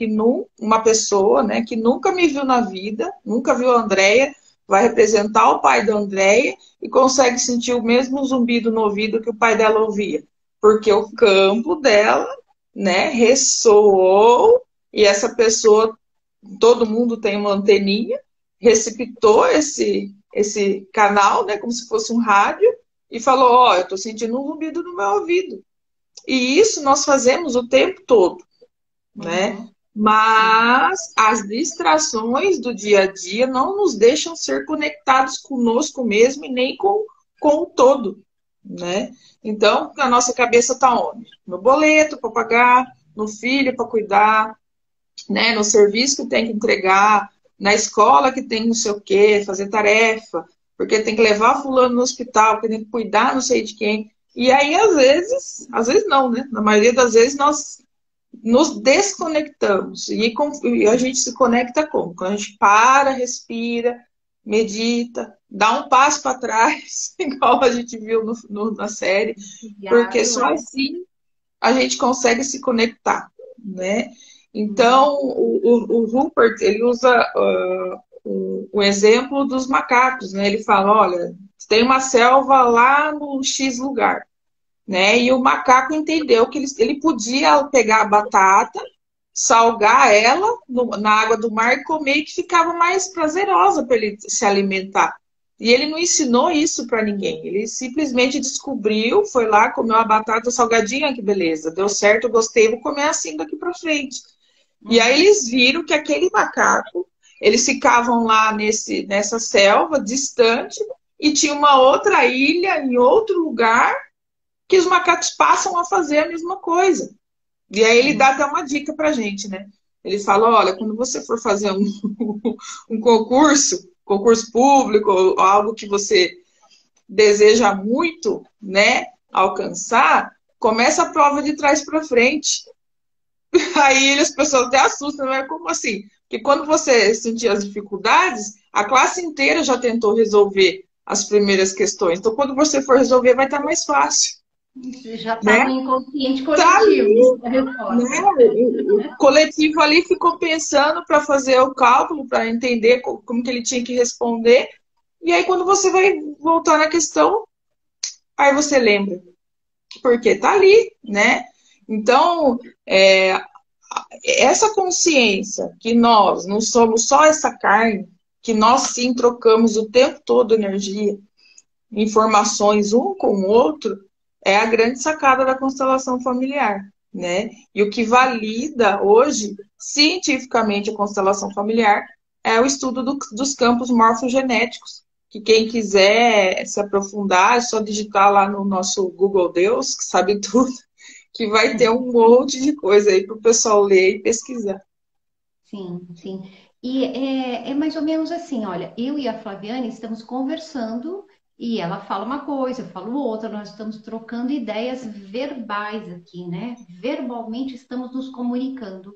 Speaker 2: uma pessoa, né, que nunca me viu na vida, nunca viu a Andrea, vai representar o pai da Andrea e consegue sentir o mesmo zumbido no ouvido que o pai dela ouvia? Porque o campo dela, né, ressoou e essa pessoa, todo mundo tem uma anteninha, receptou esse canal, né, como se fosse um rádio, e falou, ó, eu tô sentindo um ruído no meu ouvido. E isso nós fazemos o tempo todo, né?
Speaker 1: Uhum. Sim.
Speaker 2: Mas as distrações do dia a dia não nos deixam ser conectados conosco mesmo e nem com o todo, né? Então, a nossa cabeça está onde? No boleto para pagar, no filho para cuidar, né? No serviço que tem que entregar, na escola que tem não sei o quê, fazer tarefa, porque tem que levar fulano no hospital, porque tem que cuidar não sei de quem. E aí, às vezes não, né? Na maioria das vezes nós nos desconectamos. E a gente se conecta como? Quando a gente para, respira, medita, dá um passo para trás, igual a gente viu na série, porque
Speaker 1: Diário,
Speaker 2: só
Speaker 1: é.
Speaker 2: assim a gente consegue se conectar, né?
Speaker 1: Uhum.
Speaker 2: Então, o Rupert, ele usa o exemplo dos macacos, né? Ele fala, olha, tem uma selva lá no X lugar, né? E o macaco entendeu que ele podia pegar a batata, salgar ela na água do mar e comer, que ficava mais prazerosa para ele se alimentar. E ele não ensinou isso para ninguém. Ele simplesmente descobriu, foi lá, comeu a batata salgadinha, que beleza, deu certo, gostei, vou comer assim daqui para frente. E aí
Speaker 1: Uhum.
Speaker 2: eles viram que aquele macaco, eles ficavam lá nessa selva distante e tinha uma outra ilha em outro lugar que os macacos passam a fazer a mesma coisa. E aí ele dá
Speaker 1: Uhum.
Speaker 2: até uma dica pra gente, né? Ele fala, olha, quando você for fazer um concurso público, ou algo que você deseja muito, né, alcançar, começa a prova de trás para frente. Aí as pessoas até assustam, né? Como assim? Porque quando você sentir as dificuldades, a classe inteira já tentou resolver as primeiras questões. Então, quando você for resolver, vai estar mais fácil,
Speaker 1: Você já está
Speaker 2: né?
Speaker 1: no inconsciente
Speaker 2: Tá,
Speaker 1: coletivo, a
Speaker 2: né?
Speaker 1: resposta.
Speaker 2: O coletivo ali ficou pensando para fazer o cálculo, para entender como que ele tinha que responder. E aí, quando você vai voltar na questão, aí você lembra, porque tá ali, né? Então, essa consciência que nós não somos só essa carne, que nós sim trocamos o tempo todo energia, informações um com o outro, é a grande sacada da constelação familiar, né? E o que valida hoje, cientificamente, a constelação familiar é o estudo dos campos morfogenéticos, que quem quiser se aprofundar, é só digitar lá no nosso Google Deus, que sabe tudo, que vai ter um monte de coisa aí para o pessoal ler e pesquisar.
Speaker 1: Sim, sim. E é mais ou menos assim, olha, eu e a Flaviane estamos conversando e ela fala uma coisa, eu falo outra, nós estamos trocando ideias verbais aqui, né? Verbalmente estamos nos comunicando.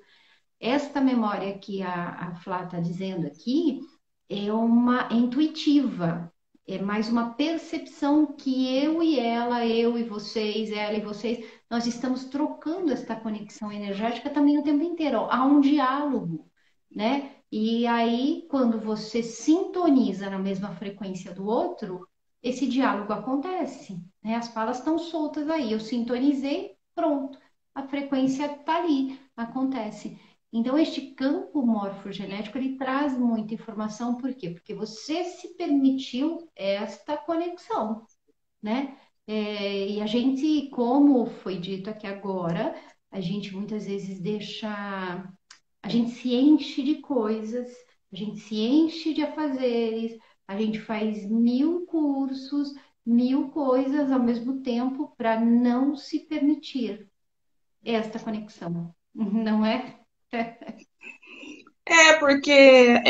Speaker 1: Esta memória que a Flá está dizendo aqui é uma é intuitiva, é mais uma percepção que eu e ela, eu e vocês, ela e vocês, nós estamos trocando esta conexão energética também o tempo inteiro. Ó. Há um diálogo, né? E aí, quando você sintoniza na mesma frequência do outro, esse diálogo acontece, né? As falas estão soltas aí. Eu sintonizei, pronto, a frequência está ali, acontece. Então, este campo morfogenético, ele traz muita informação, por quê? Porque você se permitiu esta conexão, né? E a gente, como foi dito aqui agora, a gente muitas vezes deixa, a gente se enche de coisas, a gente se enche de afazeres, a gente faz mil cursos, mil coisas ao mesmo tempo para não se permitir esta conexão, não é?
Speaker 2: Porque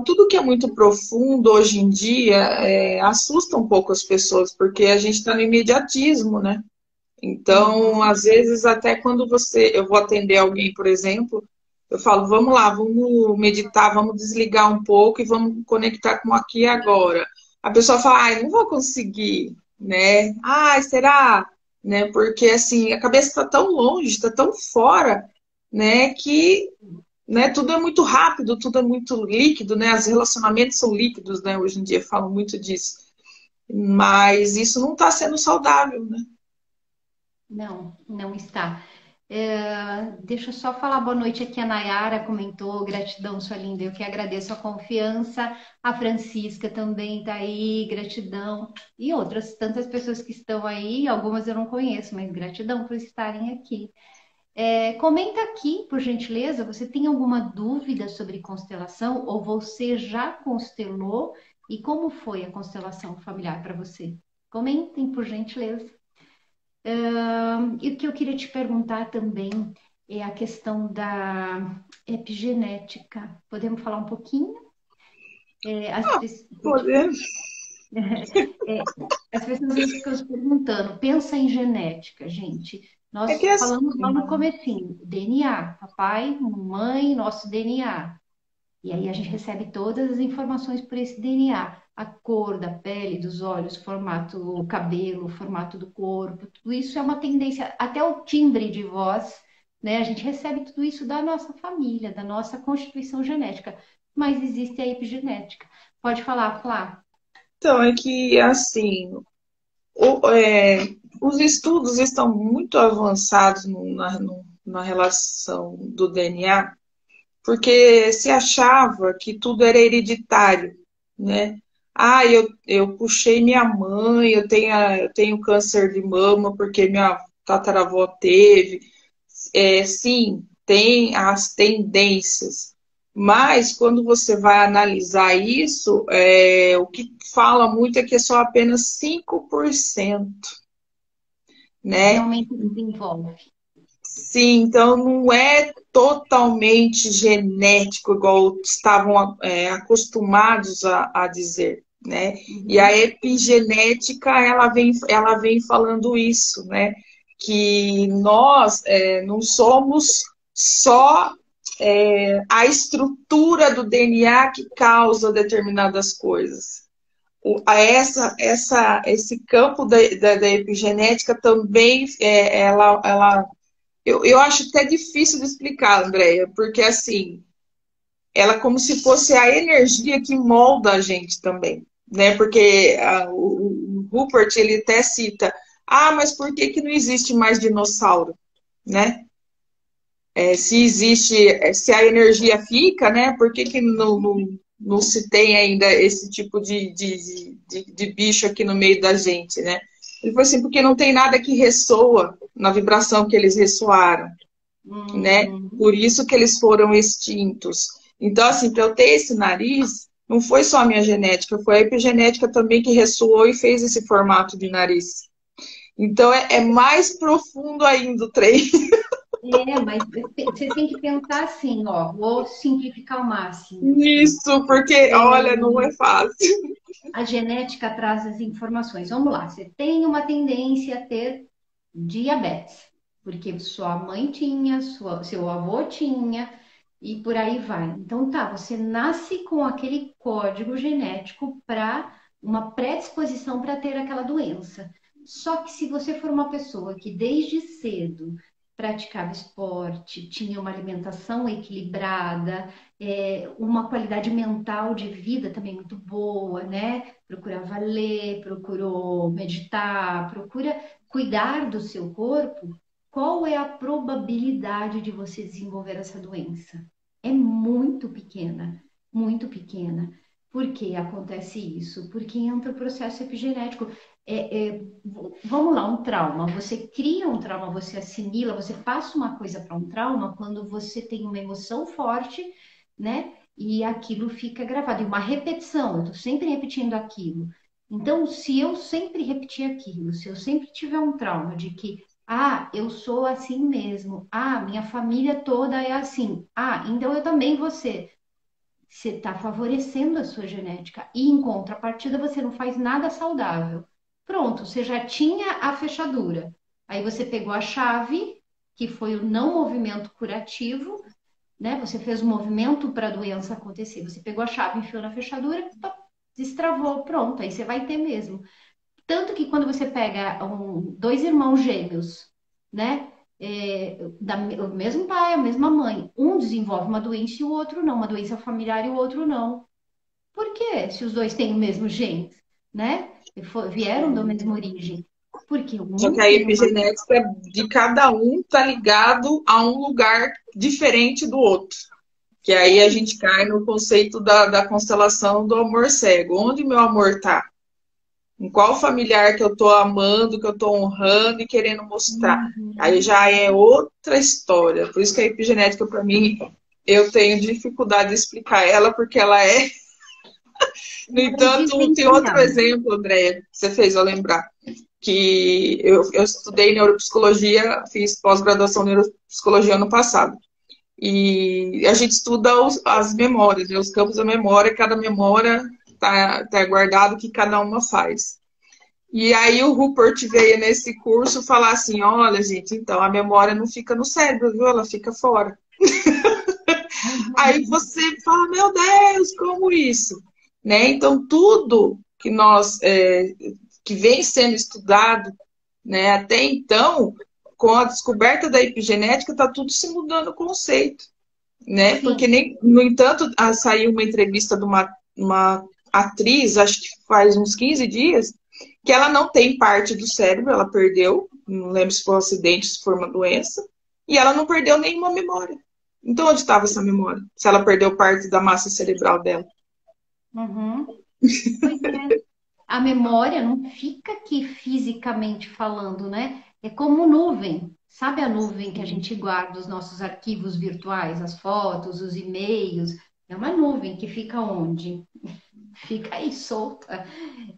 Speaker 2: tudo que é muito profundo hoje em dia assusta um pouco as pessoas, porque a gente está no imediatismo, né? Então,
Speaker 1: Uhum.
Speaker 2: às vezes, até quando eu vou atender alguém, por exemplo, eu falo, vamos lá, vamos meditar, vamos desligar um pouco e vamos conectar com o aqui e agora. A pessoa fala, ai, não vou conseguir, né? Ai, será? Né? Porque, assim, a cabeça está tão longe, está tão fora, né, que né, tudo é muito rápido, tudo é muito líquido, né? Os relacionamentos são líquidos, né? Hoje em dia falam muito disso. Mas isso não está sendo saudável, né?
Speaker 1: Não, não está. Deixa eu só falar boa noite aqui. A Nayara comentou, gratidão, sua linda. Eu que agradeço a confiança. A Francisca também está aí, gratidão. E outras tantas pessoas que estão aí, algumas eu não conheço, mas gratidão por estarem aqui. Comenta aqui, por gentileza, você tem alguma dúvida sobre constelação ou você já constelou e como foi a constelação familiar para você? Comentem, por gentileza. E o que eu queria te perguntar também é a questão da epigenética. Podemos falar um pouquinho? É, as,
Speaker 2: Ah,
Speaker 1: pe-
Speaker 2: podemos.
Speaker 1: é, as pessoas às vezes ficam se perguntando, pensa em genética, gente.
Speaker 2: É
Speaker 1: Nós
Speaker 2: que
Speaker 1: falamos lá no
Speaker 2: assim,
Speaker 1: comecinho, DNA, papai, mãe, nosso DNA. E aí a gente recebe todas as informações por esse DNA. A cor da pele, dos olhos, formato do cabelo, formato do corpo, tudo isso é uma tendência, até o timbre de voz, né? A gente recebe tudo isso da nossa família, da nossa constituição genética. Mas existe a epigenética. Pode falar, Flá.
Speaker 2: então, é que assim, o- é, os estudos estão muito avançados na relação do DNA, porque se achava que tudo era hereditário, né? Ah, eu puxei minha mãe, eu tenho câncer de mama porque minha tataravó teve. Sim, tem as tendências, mas quando você vai analisar isso, o que fala muito é que é só apenas 5%, né?
Speaker 1: Realmente desenvolve.
Speaker 2: Sim, então não é totalmente genético, igual estavam acostumados a dizer, né? E a
Speaker 1: Uhum.
Speaker 2: epigenética, ela vem falando isso, né? Que nós não somos só a estrutura do DNA que causa determinadas coisas. Esse campo da epigenética também, eu acho até difícil de explicar, Andréia, porque assim, ela é como se fosse a energia que molda a gente também, né? Porque o Rupert, ele até cita, mas por que que não existe mais dinossauro, né? Se existe, se a energia fica, né? Por que que não se tem ainda esse tipo de bicho aqui no meio da gente, né? Ele falou assim, porque não tem nada que ressoa na vibração que eles ressoaram, né?
Speaker 1: Uhum.
Speaker 2: Por isso que eles foram extintos. Então, assim, para eu ter esse nariz, não foi só a minha genética, foi a epigenética também que ressoou e fez esse formato de nariz. Então, é mais profundo ainda o trem.
Speaker 1: Mas você tem que pensar assim, ó, vou simplificar ao máximo aqui.
Speaker 2: Isso, porque, olha, não é fácil.
Speaker 1: A genética traz as informações. Vamos lá, você tem uma tendência a ter diabetes, porque sua mãe tinha, seu avô tinha, e por aí vai. Então, tá, você nasce com aquele código genético para uma predisposição para ter aquela doença. Só que se você for uma pessoa que desde cedo praticava esporte, tinha uma alimentação equilibrada, uma qualidade mental de vida também muito boa, né? Procurava ler, procurou meditar, procura cuidar do seu corpo, qual é a probabilidade de você desenvolver essa doença? É muito pequena, muito pequena. Por que acontece isso? Porque entra o processo epigenético. Vamos lá, um trauma. Você cria um trauma, você assimila, você passa uma coisa para um trauma quando você tem uma emoção forte, né? E aquilo fica gravado. E uma repetição, eu estou sempre repetindo aquilo. Então, se eu sempre repetir aquilo, se eu sempre tiver um trauma de que, eu sou assim mesmo, minha família toda é assim, então eu também vou ser. Você está favorecendo a sua genética e, em contrapartida, você não faz nada saudável. Pronto, você já tinha a fechadura. Aí você pegou a chave, que foi o não movimento curativo, né? Você fez o movimento para a doença acontecer. Você pegou a chave, enfiou na fechadura, destravou, pronto, aí você vai ter mesmo. Tanto que quando você pega dois irmãos gêmeos, né? O mesmo pai, a mesma mãe, um desenvolve uma doença e o outro não, uma doença familiar e o outro não. Por quê? Se os dois têm o mesmo gene, né? Vieram da mesma origem. Porque
Speaker 2: Só
Speaker 1: um
Speaker 2: que a
Speaker 1: tem uma...
Speaker 2: epigenética de cada um tá ligado a um lugar diferente do outro. Que aí a gente cai no conceito da constelação do amor cego. Onde meu amor tá? Em qual familiar que eu tô amando, que eu tô honrando e querendo mostrar? Aí
Speaker 1: Uhum.
Speaker 2: já é outra história. Por isso que a epigenética, para mim, eu tenho dificuldade de explicar ela, porque ela é. No
Speaker 1: Ela é
Speaker 2: entanto, tem outro
Speaker 1: vivencial.
Speaker 2: exemplo, André, que você fez eu lembrar. Que eu estudei neuropsicologia, fiz pós-graduação em neuropsicologia ano passado. E a gente estuda as memórias, né, os campos da memória, cada memória tá guardado o que cada uma faz. E aí o Rupert veio nesse curso falar assim, olha, gente, então a memória não fica no cérebro, viu? Ela fica fora. Aí
Speaker 1: Uhum.
Speaker 2: você fala, meu Deus, como isso? Né? Então tudo que que vem sendo estudado, né, até então, com a descoberta da epigenética, está tudo se mudando o conceito, né? Porque
Speaker 1: Sim.
Speaker 2: nem, no entanto, saiu uma entrevista de uma atriz, acho que faz uns 15 dias, que ela não tem parte do cérebro, ela perdeu, não lembro se foi um acidente, se foi uma doença, e ela não perdeu nenhuma memória. Então, onde estava essa memória? Se ela perdeu parte da massa cerebral dela.
Speaker 1: Uhum. Pois é. A memória não fica aqui fisicamente falando, né? É como nuvem. Sabe a nuvem que a gente guarda os nossos arquivos virtuais, as fotos, os e-mails? É uma nuvem que fica onde? Fica aí solta.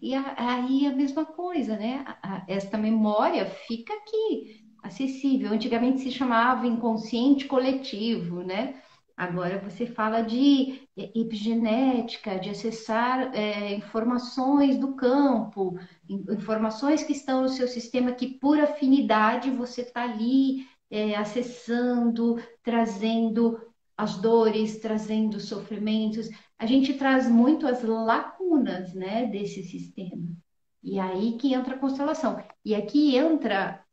Speaker 1: E aí a mesma coisa, né? Esta memória fica aqui, acessível. Antigamente se chamava inconsciente coletivo, né? Agora você fala de epigenética, de acessar informações do campo, informações que estão no seu sistema que por afinidade você está ali acessando, trazendo as dores, trazendo os sofrimentos. A gente traz muito as lacunas, né, desse sistema. E aí que entra a constelação. E aqui entra.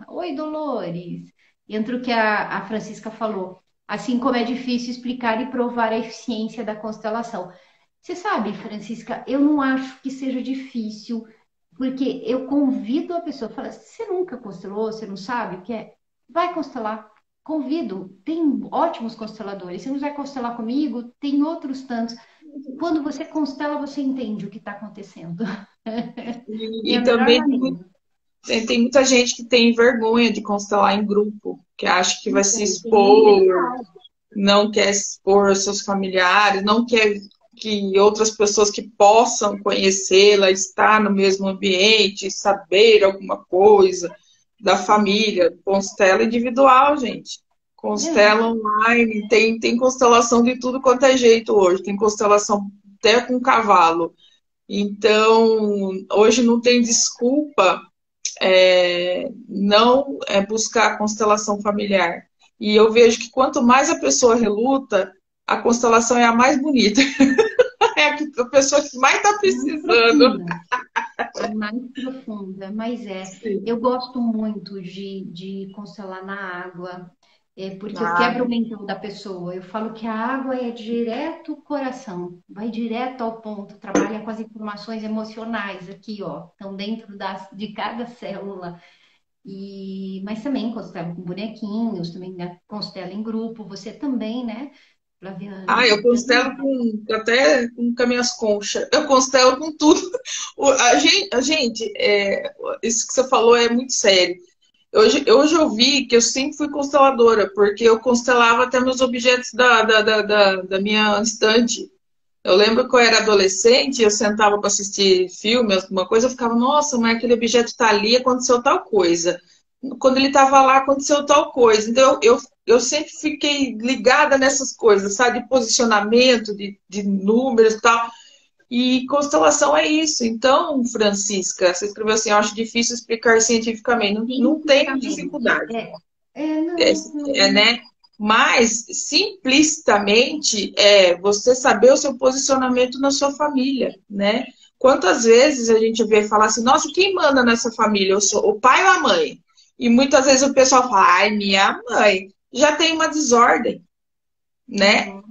Speaker 1: Oi, Dolores. Entra o que a Francisca falou. Assim como é difícil explicar e provar a eficiência da constelação. Você sabe, Francisca, eu não acho que seja difícil, porque eu convido a pessoa, fala, você nunca constelou, você não sabe o que é? Vai constelar. Convido, tem ótimos consteladores. Se não vai constelar comigo, tem outros tantos. Quando você constela, você entende o que está acontecendo. É
Speaker 2: E
Speaker 1: a melhor
Speaker 2: também
Speaker 1: maneira.
Speaker 2: tem muita gente que tem vergonha de constelar em grupo, que acha que vai se
Speaker 1: Então, tem
Speaker 2: expor,
Speaker 1: individual.
Speaker 2: não quer expor seus familiares, não quer que outras pessoas que possam conhecê-la, estar no mesmo ambiente, saber alguma coisa da família. Constela individual, gente.
Speaker 1: É.
Speaker 2: Constela online, tem constelação de tudo quanto é jeito hoje. Tem constelação até com cavalo. Então, hoje não tem desculpa não buscar a constelação familiar. E eu vejo que quanto mais a pessoa reluta, a constelação é a mais bonita. É a pessoa que mais está
Speaker 1: Mais
Speaker 2: precisando.
Speaker 1: profunda. É mais profunda, mas é.
Speaker 2: Sim.
Speaker 1: Eu gosto muito de constelar na água, porque eu
Speaker 2: Ah,
Speaker 1: quebro o mental da pessoa. Eu falo que a água é direto ao coração, vai direto ao ponto, trabalha com as informações emocionais aqui, ó, estão dentro de cada célula. Mas também constelo com bonequinhos, também né, constelo em grupo, você também, né, Flaviana?
Speaker 2: eu
Speaker 1: Então,
Speaker 2: constelo até com as minhas conchas. Eu constelo com tudo. Isso que você falou é muito sério. Hoje eu vi que eu sempre fui consteladora, porque eu constelava até meus objetos da minha estante. Eu lembro que eu era adolescente, eu sentava para assistir filme, alguma coisa, eu ficava, nossa, mas aquele objeto está ali, aconteceu tal coisa. Quando ele estava lá, aconteceu tal coisa. Então, eu sempre fiquei ligada nessas coisas, sabe? De posicionamento, de números e tal. E constelação é isso. Então, Francisca, você escreveu assim, eu acho difícil explicar cientificamente. Não, não tem
Speaker 1: cientificamente,
Speaker 2: dificuldade. É,
Speaker 1: não, não.
Speaker 2: né? Mas, simplicitamente, você saber o seu posicionamento na sua família, né? Quantas vezes a gente vê falar assim, nossa, quem manda nessa família? Eu sou o pai ou a mãe? E muitas vezes o pessoal fala, ai, minha mãe. Já tem uma desordem, né?
Speaker 1: Uhum.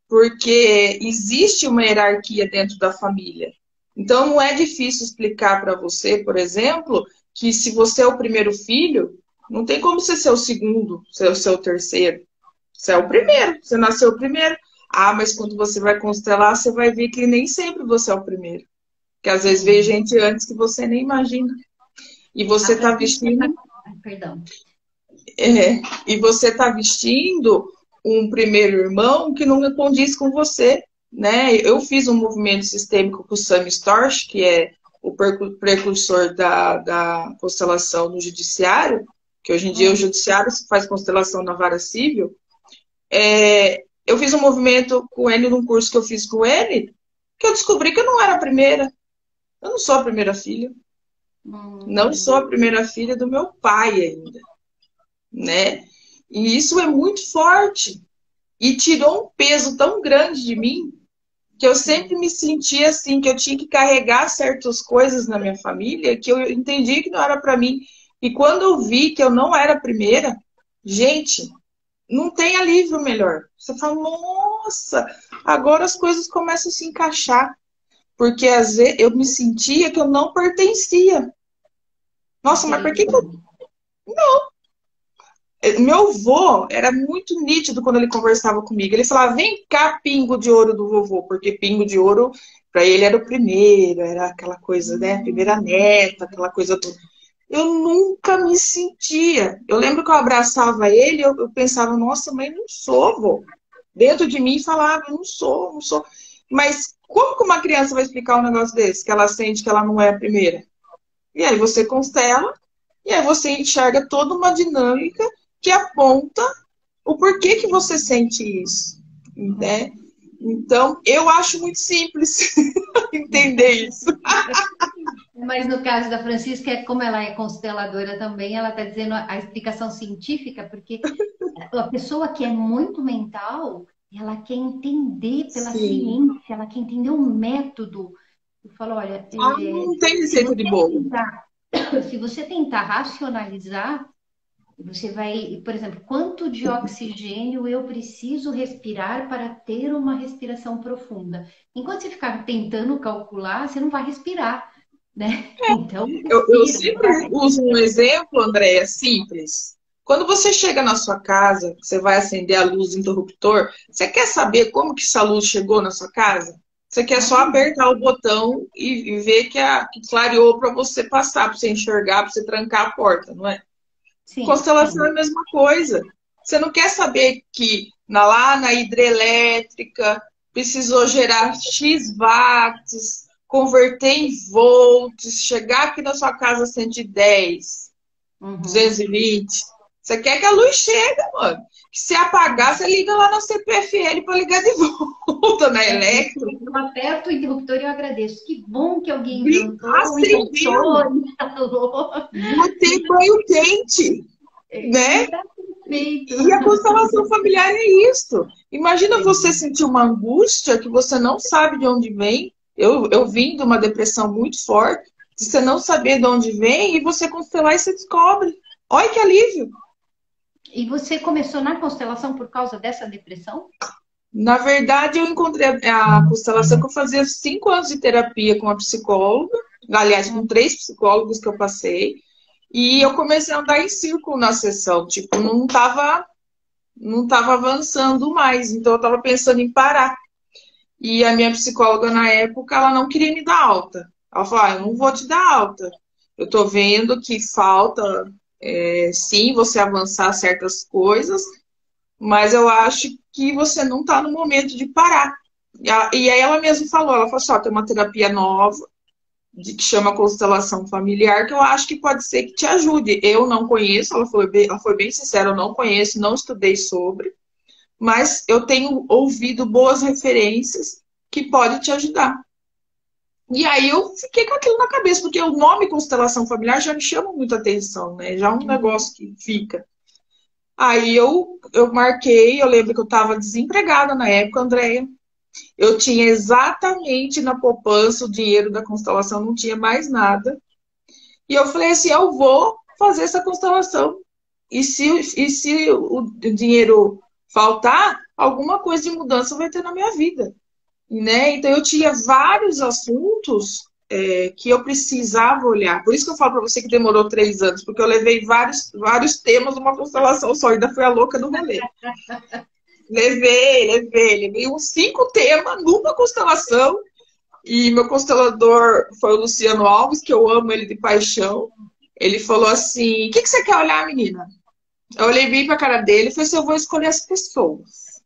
Speaker 2: Porque existe uma hierarquia dentro da família. Então, não é difícil explicar para você, por exemplo, que se você é o primeiro filho, não tem como você ser o segundo, ser o terceiro. Você é o primeiro, você nasceu o primeiro. Ah, mas quando você vai constelar, você vai ver que nem sempre você é o primeiro. Que às vezes veio
Speaker 1: Sim.
Speaker 2: gente antes que você nem imagina. E
Speaker 1: A
Speaker 2: você está
Speaker 1: Francisca tá...
Speaker 2: vestindo,
Speaker 1: Ai, perdão.
Speaker 2: e você tá vestindo um primeiro irmão que não condiz com você, né? Eu fiz um movimento sistêmico com o Sam Storch, que é o precursor da constelação no judiciário, que hoje em dia o
Speaker 1: Hum.
Speaker 2: judiciário se faz constelação na vara civil. Eu fiz um movimento com ele num curso que eu fiz com ele, que eu descobri que eu não era a primeira. Eu não sou a primeira filha. Não
Speaker 1: Hum.
Speaker 2: sou a primeira filha do meu pai ainda, né? E isso é muito forte. E tirou um peso tão grande de mim que eu sempre me sentia assim, que eu tinha que carregar certas coisas na minha família, que eu entendi que não era para mim. E quando eu vi que eu não era a primeira, gente, não tem alívio melhor. Você fala, nossa, agora as coisas começam a se encaixar. Porque às vezes eu me sentia que eu não pertencia. Nossa, mas por que que eu...
Speaker 1: Interessante.
Speaker 2: Meu avô era muito nítido quando ele conversava comigo. Ele falava, vem cá, pingo de ouro do vovô. Porque pingo de ouro, para ele, era o primeiro. Era aquela coisa, né? Primeira neta, aquela coisa toda. Eu nunca me sentia. Eu lembro que eu abraçava ele, eu pensava, nossa, mas não sou, vô. Dentro de mim falava, não sou, não sou. Mas como que uma criança vai explicar um negócio desse? Que ela sente que ela não é a primeira? E aí você constela, e aí você enxerga toda uma dinâmica que aponta o porquê que você sente isso, né? Então, eu acho muito simples entender isso.
Speaker 1: Mas no caso da Francisca, como ela é consteladora também, ela está dizendo a explicação científica, porque a pessoa que é muito mental, ela quer entender pela
Speaker 2: Sim.
Speaker 1: ciência, ela quer entender o método. Eu falo, olha,
Speaker 2: Ah, não tem
Speaker 1: se
Speaker 2: receita de
Speaker 1: você
Speaker 2: bolo.
Speaker 1: tentar, se você tentar racionalizar, você vai, por exemplo, quanto de oxigênio eu preciso respirar para ter uma respiração profunda? Enquanto você ficar tentando calcular, você não vai respirar, né? Então,
Speaker 2: Eu
Speaker 1: respira,
Speaker 2: sempre
Speaker 1: vai.
Speaker 2: uso um exemplo, Andréia, simples. Quando você chega na sua casa, você vai acender a luz do interruptor, você quer saber como que essa luz chegou na sua casa? Você quer
Speaker 1: Não
Speaker 2: só
Speaker 1: tem.
Speaker 2: apertar o botão e ver que clareou para você passar, para você enxergar, para você trancar a porta, não é?
Speaker 1: Sim,
Speaker 2: Constelação é
Speaker 1: sim.
Speaker 2: a mesma coisa. Você não quer saber que lá na hidrelétrica precisou gerar X watts, converter em volts, chegar aqui na sua casa 110,
Speaker 1: Uhum.
Speaker 2: 220. Você quer que a luz chegue, mano. Se apagar, você liga lá na CPFL para ligar de volta na
Speaker 1: É,
Speaker 2: Electro.
Speaker 1: eu aperto o interruptor e eu agradeço. Que bom que alguém inventou,
Speaker 2: Acendeu.
Speaker 1: inventou, instalou.
Speaker 2: Vou ter banho quente, né?
Speaker 1: Tá perfeito.
Speaker 2: E a constelação familiar é isso. Imagina você sentir uma angústia que você não sabe de onde vem. Eu vim de uma depressão muito forte, de você não saber de onde vem, e você constelar e você descobre. Olha que alívio.
Speaker 1: E você começou na constelação por causa dessa depressão?
Speaker 2: Na verdade, eu encontrei a constelação que eu fazia 5 anos de terapia com a psicóloga, aliás, com 3 psicólogos que eu passei, e eu comecei a andar em círculo na sessão, tipo, não estava avançando mais, então eu estava pensando em parar. E a minha psicóloga na época, ela não queria me dar alta. Ela falou, eu não vou te dar alta. Eu estou vendo que falta, sim, você avançar certas coisas, mas eu acho que você não está no momento de parar. E aí ela mesma falou, ela falou assim, tem uma terapia nova, que chama constelação familiar, que eu acho que pode ser que te ajude. Eu não conheço, ela foi bem sincera, eu não conheço, não estudei sobre, mas eu tenho ouvido boas referências que pode te ajudar. E aí eu fiquei com aquilo na cabeça, porque o nome constelação familiar já me chama muita atenção, né? Já é um negócio que fica. Aí eu marquei, eu lembro que eu estava desempregada na época, Andréia. Eu tinha exatamente na poupança o dinheiro da constelação, não tinha mais nada. E eu falei assim, eu vou fazer essa constelação. E se o dinheiro faltar, alguma coisa de mudança vai ter na minha vida. né? Então eu tinha vários assuntos que eu precisava olhar. Por isso que eu falo para você que demorou 3 anos, porque eu levei vários temas numa constelação só, ainda fui a louca do rolê. Levei uns 5 temas numa constelação, e meu constelador foi o Luciano Alves, que eu amo ele de paixão. Ele falou assim: o que você quer olhar, menina? Eu olhei bem pra cara dele e falei assim: eu vou escolher as pessoas.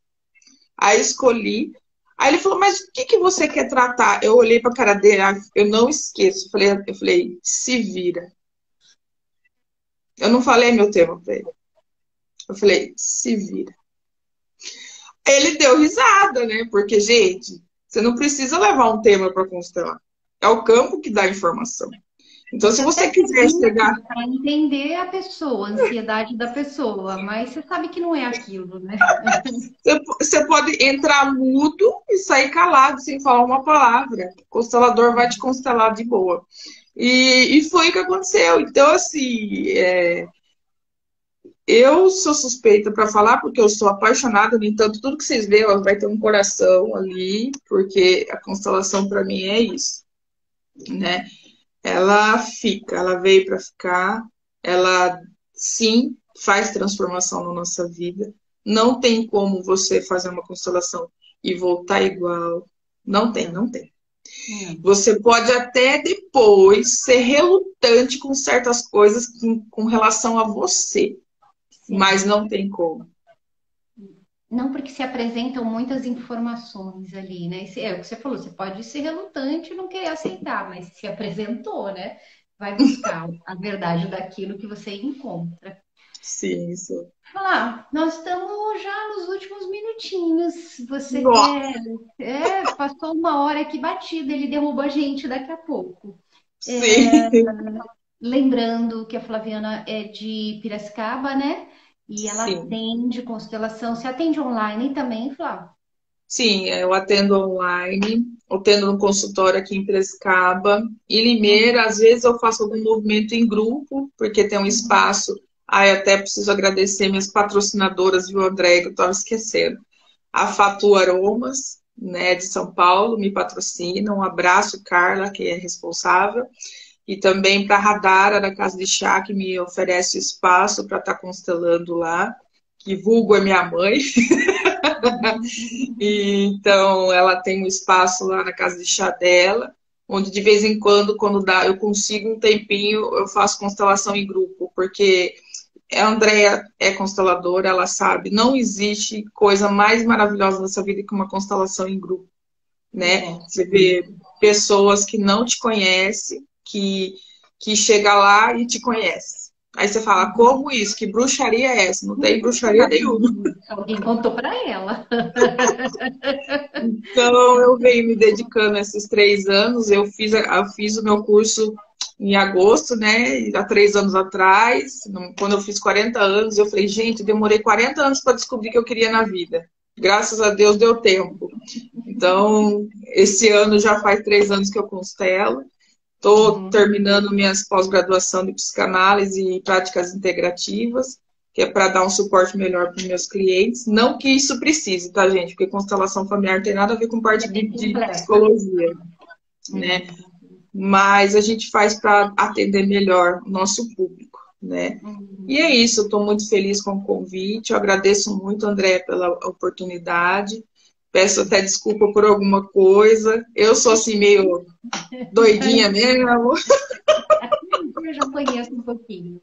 Speaker 2: Aí escolhi. Aí ele falou: mas o que você quer tratar? Eu olhei pra cara dele, eu não esqueço. Eu falei: se vira. Eu não falei meu tema pra ele. Eu falei: se vira. Ele deu risada, né? Porque, gente, você não precisa levar um tema para constelar. É o campo que dá a informação. Então, se
Speaker 1: Você
Speaker 2: você
Speaker 1: até
Speaker 2: quiser chegar.
Speaker 1: pergunta para entender a pessoa, a ansiedade da pessoa, mas você sabe que não é aquilo, né?
Speaker 2: Você pode entrar mudo e sair calado, sem falar uma palavra. O constelador vai te constelar de boa. E foi o que aconteceu. Então, assim, eu sou suspeita para falar, porque eu sou apaixonada. No entanto, tudo que vocês veem, vai ter um coração ali, porque a constelação para mim é isso, né? Ela fica, ela veio para ficar, ela sim faz transformação na nossa vida. Não tem como você fazer uma constelação e voltar igual. Não tem,
Speaker 1: Não,
Speaker 2: não tem.
Speaker 1: não.
Speaker 2: Você pode até depois ser relutante com certas coisas com relação a você, mas
Speaker 1: Sim.
Speaker 2: não tem como.
Speaker 1: Não porque se apresentam muitas informações ali, né? É o que você falou, você pode ser relutante e não querer aceitar, mas se apresentou, né? Vai buscar a verdade daquilo que você encontra.
Speaker 2: Sim, isso.
Speaker 1: Olá, nós estamos já nos últimos minutinhos. Você
Speaker 2: Nossa,
Speaker 1: quer? Passou uma hora aqui batida, ele derruba a gente daqui a pouco.
Speaker 2: sim,
Speaker 1: Lembrando que a Flaviana é de Piracicaba, né? E ela
Speaker 2: sim.
Speaker 1: atende constelação. Você atende online também, Flávia?
Speaker 2: Sim, eu atendo online, eu atendo no consultório aqui em Piracicaba. Em Limeira, às vezes eu faço algum movimento em grupo, porque tem um espaço. Ah, eu até preciso agradecer minhas patrocinadoras, viu, André, que eu estava esquecendo. A Fatu Aromas, né, de São Paulo, me patrocina. Um abraço, Carla, que é responsável. E também para a Radara, da Casa de Chá, que me oferece espaço para estar constelando lá, que vulgo é minha mãe. E, então, ela tem um espaço lá na casa de chá dela, onde de vez em quando dá, eu consigo um tempinho, eu faço constelação em grupo, porque a Andrea é consteladora, ela sabe, não existe coisa mais maravilhosa nessa vida que uma constelação em grupo, né?
Speaker 1: Nossa.
Speaker 2: Você vê pessoas que não te conhecem, que chega lá e te conhece. Aí você fala, como isso? Que bruxaria é essa? Não tem bruxaria nenhuma.
Speaker 1: Alguém contou para ela.
Speaker 2: Então, eu venho me dedicando a esses 3 anos. Eu fiz o meu curso em agosto, né? Há 3 anos atrás, quando eu fiz 40 anos, eu falei, gente, eu demorei 40 anos para descobrir o que eu queria na vida. Graças a Deus deu tempo. Então, esse ano já faz 3 anos que eu constelo. Estou
Speaker 1: Uhum.
Speaker 2: terminando minhas pós-graduação de psicanálise e práticas integrativas, que é para dar um suporte melhor para os meus clientes. Não que isso precise, tá, gente? Porque constelação familiar tem nada a ver com parte
Speaker 1: É bem
Speaker 2: de
Speaker 1: completa.
Speaker 2: psicologia, né?
Speaker 1: Uhum.
Speaker 2: Mas a gente faz para atender melhor o nosso público, né? E é
Speaker 1: Uhum.
Speaker 2: isso, eu estou muito feliz com o convite. Eu agradeço muito, André, pela oportunidade. Peço até desculpa por alguma coisa. Eu sou assim meio doidinha mesmo.
Speaker 1: Eu já conheço um pouquinho.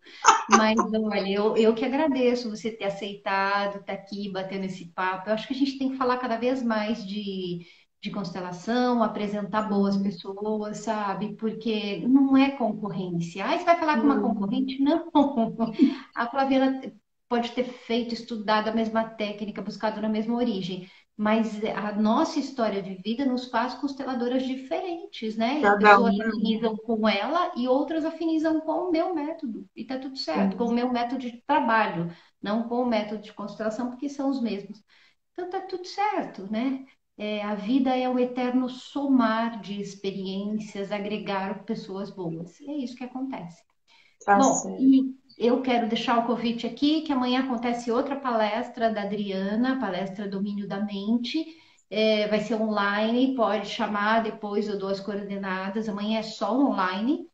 Speaker 1: Mas olha, eu que agradeço você ter aceitado estar aqui batendo esse papo. Eu acho que a gente tem que falar cada vez mais de constelação, apresentar boas pessoas, sabe? Porque não é concorrência. Ah, você vai falar com uma concorrente? Não. A Flaviana pode ter feito, estudado a mesma técnica, buscado na mesma origem. Mas a nossa história de vida nos faz consteladoras diferentes, né? E
Speaker 2: Cada
Speaker 1: pessoas
Speaker 2: um.
Speaker 1: afinizam com ela e outras afinizam com o meu método. E tá tudo certo, com o meu método de trabalho, não com o método de constelação, porque são os mesmos. Então tá tudo certo, né? A vida é o eterno somar de experiências, agregar pessoas boas. É isso que acontece.
Speaker 2: Tá
Speaker 1: Bom,
Speaker 2: certo.
Speaker 1: e eu quero deixar o convite aqui, que amanhã acontece outra palestra da Adriana, palestra Domínio da Mente. vai ser online, pode chamar, depois eu dou as coordenadas. Amanhã é só online.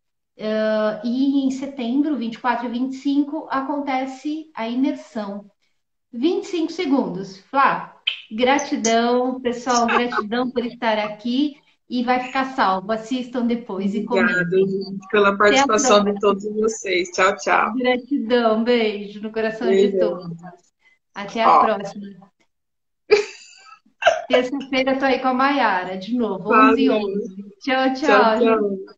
Speaker 1: E em setembro, 24 e 25, acontece a imersão. 25 segundos. Flá, gratidão, pessoal, gratidão por estar aqui e vai ficar salvo. Assistam depois e
Speaker 2: Obrigada,
Speaker 1: comentem.
Speaker 2: gente, pela
Speaker 1: Até a
Speaker 2: participação de
Speaker 1: próxima.
Speaker 2: todos vocês. Tchau, tchau.
Speaker 1: Gratidão, beijo no coração de
Speaker 2: Beijo.
Speaker 1: todos. Até a
Speaker 2: Ó,
Speaker 1: próxima. Terça-feira eu tô aí com a Mayara, de novo, 11 e
Speaker 2: valeu.
Speaker 1: 11. Tchau,
Speaker 2: Tchau,
Speaker 1: tchau, gente.
Speaker 2: tchau.